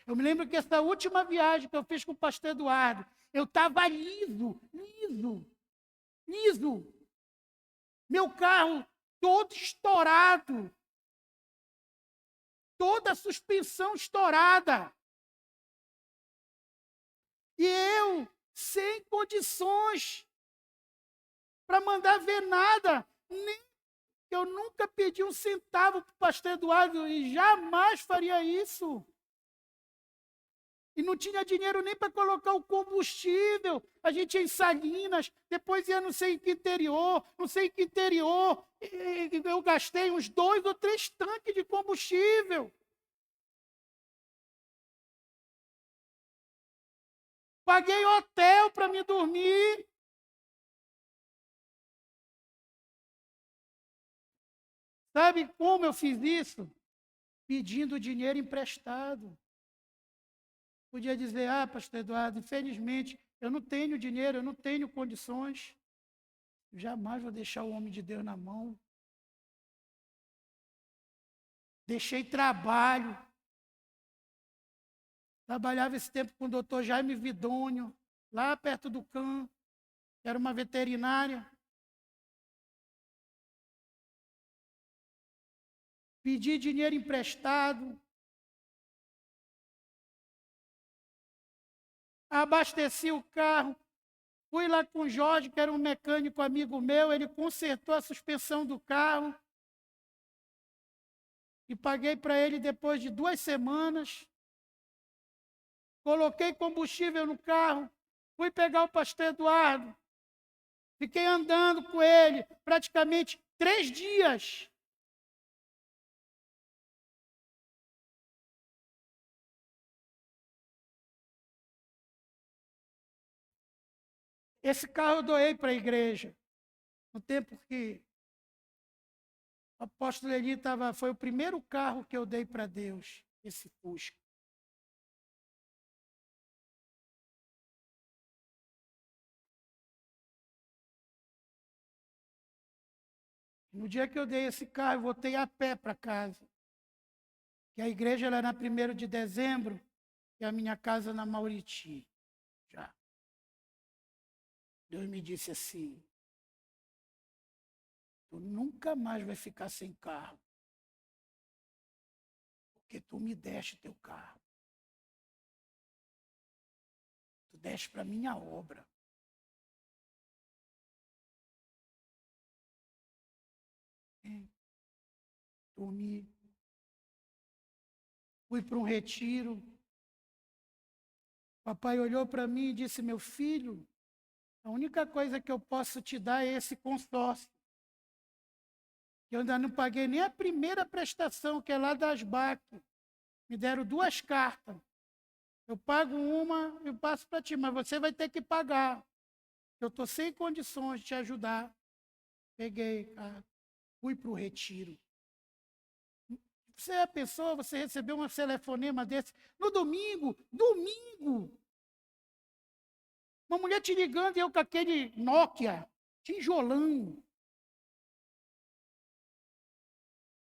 Eu me lembro que essa última viagem que eu fiz com o pastor Eduardo, eu estava liso. Meu carro todo estourado. Toda a suspensão estourada. E eu, sem condições para mandar ver nada. Eu nunca pedi um centavo para o pastor Eduardo e jamais faria isso. E não tinha dinheiro nem para colocar o combustível. A gente ia em Salinas, depois ia não sei em que interior. Eu gastei uns 2 ou 3 tanques de combustível. Paguei hotel para me dormir. Sabe como eu fiz isso? Pedindo dinheiro emprestado. Podia dizer, pastor Eduardo, infelizmente, eu não tenho dinheiro, eu não tenho condições. Jamais vou deixar o homem de Deus na mão. Deixei trabalho. Trabalhava esse tempo com o doutor Jaime Vidônio, lá perto do CAM, que era uma veterinária. Pedi dinheiro emprestado. Abasteci o carro. Fui lá com o Jorge, que era um mecânico amigo meu, ele consertou a suspensão do carro. E paguei para ele depois de 2 semanas. Coloquei combustível no carro. Fui pegar o pastor Eduardo. Fiquei andando com ele praticamente 3 dias. Esse carro eu doei para a igreja. No tempo que o apóstolo Eli foi o primeiro carro que eu dei para Deus, esse Fusca. No dia que eu dei esse carro, eu voltei a pé para casa. Que a igreja era na 1º de dezembro e a minha casa na Mauriti. Já. Deus me disse assim, tu nunca mais vai ficar sem carro. Porque tu me deste teu carro. Tu deste para minha obra. Dormi. Fui para um retiro. Papai olhou para mim e disse, meu filho, a única coisa que eu posso te dar é esse consórcio. Eu ainda não paguei nem a primeira prestação, que é lá das BAC. Me deram 2 cartas. Eu pago uma e passo para ti, mas você vai ter que pagar. Eu estou sem condições de te ajudar. Peguei, fui para o retiro. Você é a pessoa, você recebeu um telefonema desse. No domingo, uma mulher te ligando e eu com aquele Nokia, tijolão.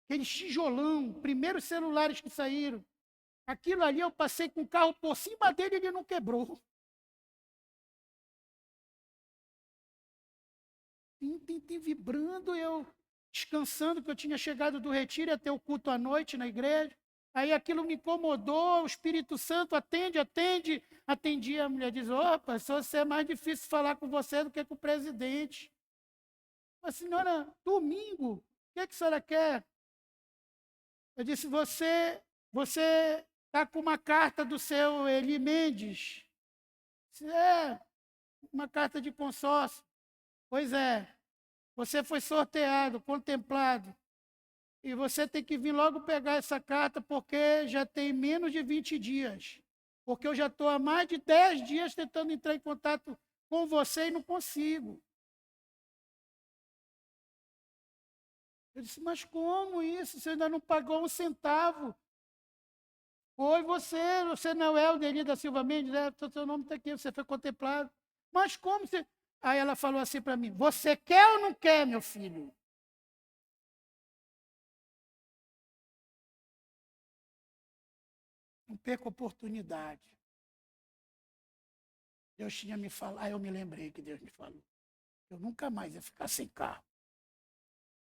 Aquele tijolão, primeiros celulares que saíram. Aquilo ali eu passei com o carro por cima dele e ele não quebrou. Vibrando, eu descansando, que eu tinha chegado do retiro, ia ter o culto à noite na igreja. Aí aquilo me incomodou, o Espírito Santo atendi. A mulher diz, opa, só é mais difícil falar com você do que com o presidente. A senhora, domingo, o que a senhora quer? Eu disse, você está com uma carta do seu Eli Mendes. É uma carta de consórcio. Pois é, você foi sorteado, contemplado. E você tem que vir logo pegar essa carta, porque já tem menos de 20 dias. Porque eu já estou há mais de 10 dias tentando entrar em contato com você e não consigo. Eu disse, mas como isso? Você ainda não pagou um centavo. Foi você não é o Deni da Silva Mendes, seu nome está aqui, você foi contemplado. Mas como você... Aí ela falou assim para mim, você quer ou não quer, meu filho? Não perca oportunidade. Deus tinha me falado, aí eu me lembrei que Deus me falou. Eu nunca mais ia ficar sem carro.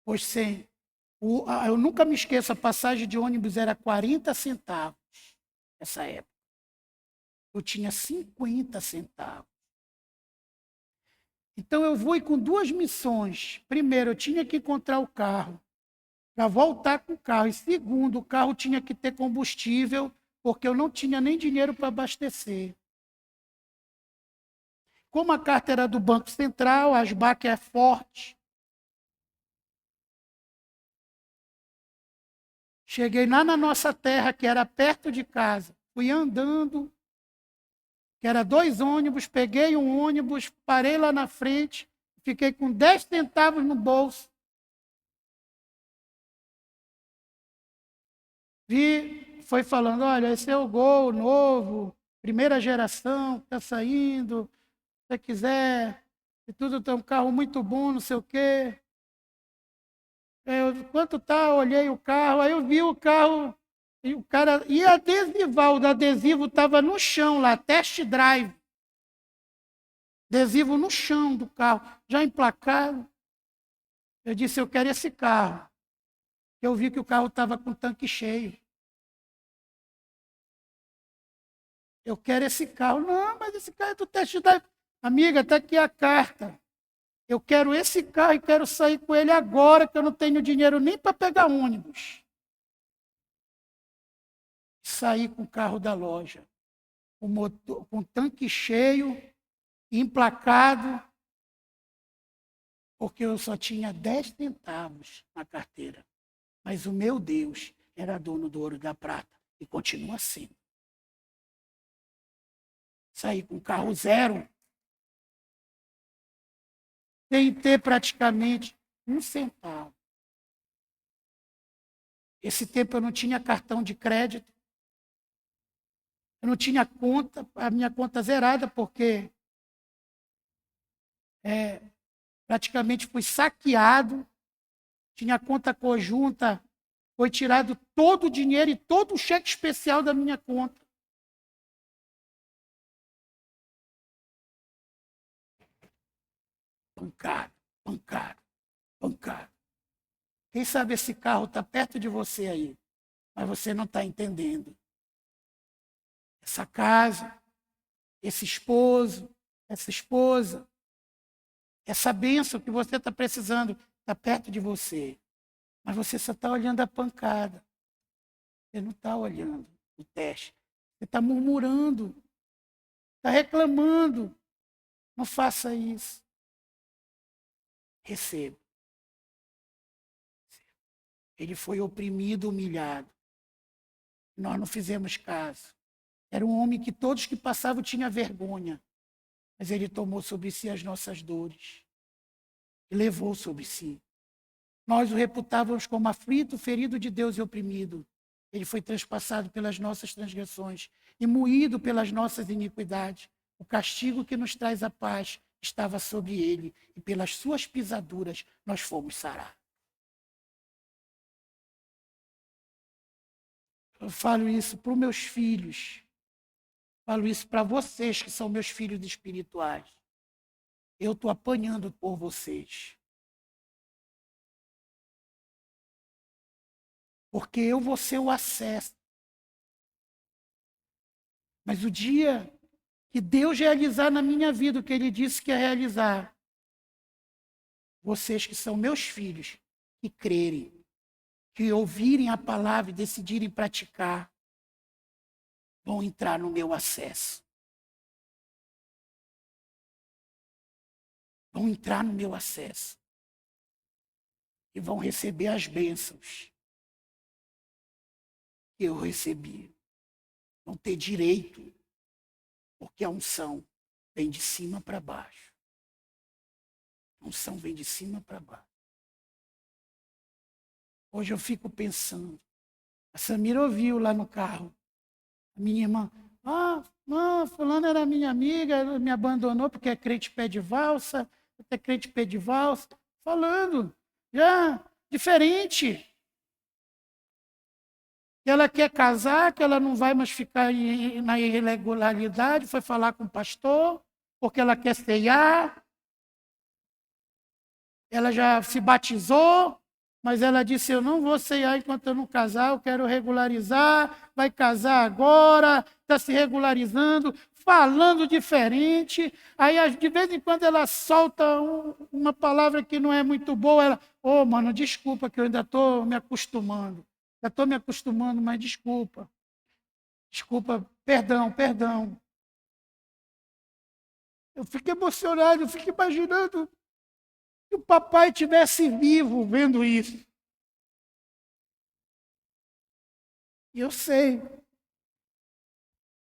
Pois sem. Eu nunca me esqueço, a passagem de ônibus era 40 centavos nessa época. Eu tinha 50 centavos. Então eu fui com duas missões. Primeiro, eu tinha que encontrar o carro para voltar com o carro. E segundo, o carro tinha que ter combustível, porque eu não tinha nem dinheiro para abastecer. Como a carta era do Banco Central, a ASBAC é forte. Cheguei lá na nossa terra, que era perto de casa. Fui andando, que era 2 ônibus, peguei um ônibus, parei lá na frente, fiquei com 10 centavos no bolso. Foi falando, olha, esse é o Gol novo, primeira geração, está saindo, se você quiser, e tudo tem um carro muito bom, não sei o quê. Quanto tá? Eu olhei o carro, aí eu vi o carro, e o cara ia adesivar, o adesivo estava no chão lá, test drive. Adesivo no chão do carro, já emplacado. Eu disse, eu quero esse carro. Eu vi que o carro estava com o tanque cheio. Eu quero esse carro. Não, mas esse carro é do test drive. Amiga, está aqui a carta. Eu quero esse carro e quero sair com ele agora, que eu não tenho dinheiro nem para pegar ônibus. Saí com o carro da loja, com o tanque cheio, emplacado, porque eu só tinha 10 centavos na carteira. Mas o meu Deus era dono do ouro e da prata, e continua sendo. Saí com carro zero, sem ter praticamente um centavo. Esse tempo eu não tinha cartão de crédito, eu não tinha conta, a minha conta zerada, porque praticamente fui saqueado, tinha conta conjunta, foi tirado todo o dinheiro e todo o cheque especial da minha conta. Pancado, pancado, pancado. Quem sabe esse carro está perto de você aí, mas você não está entendendo. Essa casa, esse esposo, essa esposa, essa bênção que você está precisando está perto de você. Mas você só está olhando a pancada. Você não está olhando o teste. Você está murmurando, está reclamando. Não faça isso. Receba. Ele foi oprimido, humilhado. Nós não fizemos caso. Era um homem que todos que passavam tinham vergonha. Mas ele tomou sobre si as nossas dores. E levou sobre si. Nós o reputávamos como aflito, ferido de Deus e oprimido. Ele foi transpassado pelas nossas transgressões e moído pelas nossas iniquidades. O castigo que nos traz a paz estava sobre ele, e pelas suas pisaduras nós fomos sarados. Eu falo isso para os meus filhos. Falo isso para vocês que são meus filhos espirituais. Eu estou apanhando por vocês. Porque eu vou ser o acesso. Mas o dia que Deus realizar na minha vida o que Ele disse que ia realizar, vocês que são meus filhos, que crerem, que ouvirem a palavra e decidirem praticar, vão entrar no meu acesso. Vão entrar no meu acesso. E vão receber as bênçãos que eu recebi. Vão ter direito, porque a unção vem de cima para baixo. A unção vem de cima para baixo. Hoje eu fico pensando, a Samira ouviu lá no carro, a minha irmã, não, fulano era minha amiga, ela me abandonou porque é crente pé de valsa, até crente pé de valsa, falando, já, diferente. Que ela quer casar, que ela não vai mais ficar na irregularidade, foi falar com o pastor, porque ela quer ceiar. Ela já se batizou, mas ela disse, eu não vou ceiar enquanto eu não casar, eu quero regularizar, vai casar agora, está se regularizando, falando diferente. Aí, de vez em quando, ela solta uma palavra que não é muito boa. Ela, mano, desculpa que eu ainda estou me acostumando. Já estou me acostumando, mas desculpa. Desculpa, perdão. Eu fico emocionado, eu fico imaginando que o papai estivesse vivo vendo isso. E eu sei.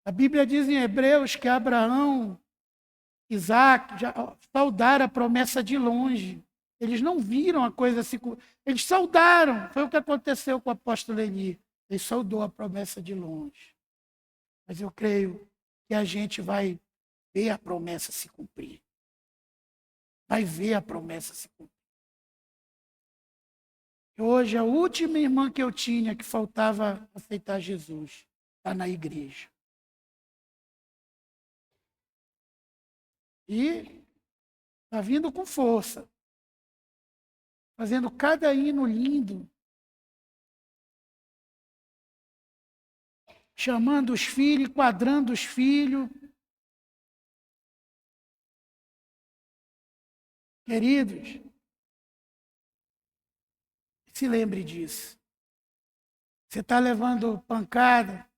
A Bíblia diz em Hebreus que Abraão, Isaac, já saudaram a promessa de longe. Eles não viram a coisa assim. Eles saudaram. Foi o que aconteceu com o apóstolo Eli. Ele saudou a promessa de longe. Mas eu creio que a gente vai ver a promessa se cumprir. Vai ver a promessa se cumprir. Hoje, a última irmã que eu tinha que faltava aceitar Jesus está na igreja. E está vindo com força. Fazendo cada hino lindo. Chamando os filhos, enquadrando os filhos. Queridos, se lembre disso. Você está levando pancada,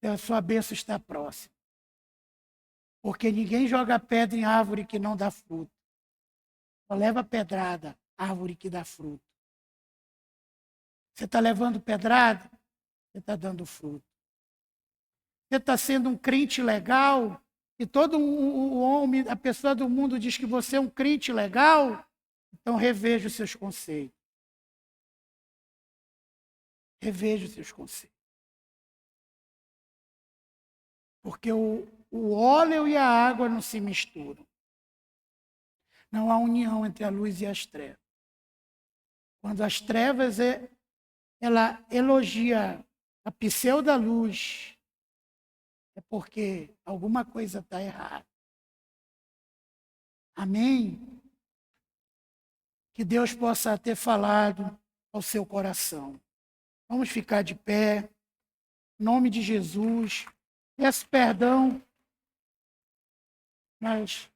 a sua bênção está próxima. Porque ninguém joga pedra em árvore que não dá fruto. Só leva pedrada, árvore que dá fruto. Você está levando pedrada, você está dando fruto. Você está sendo um crente legal, e todo o homem, a pessoa do mundo diz que você é um crente legal, então reveja os seus conceitos. Reveja os seus conceitos. Porque o óleo e a água não se misturam. Não há união entre a luz e as trevas. Quando as trevas, ela elogia a pseudo-luz, é porque alguma coisa está errada. Amém? Que Deus possa ter falado ao seu coração. Vamos ficar de pé. Em nome de Jesus. Peço perdão, mas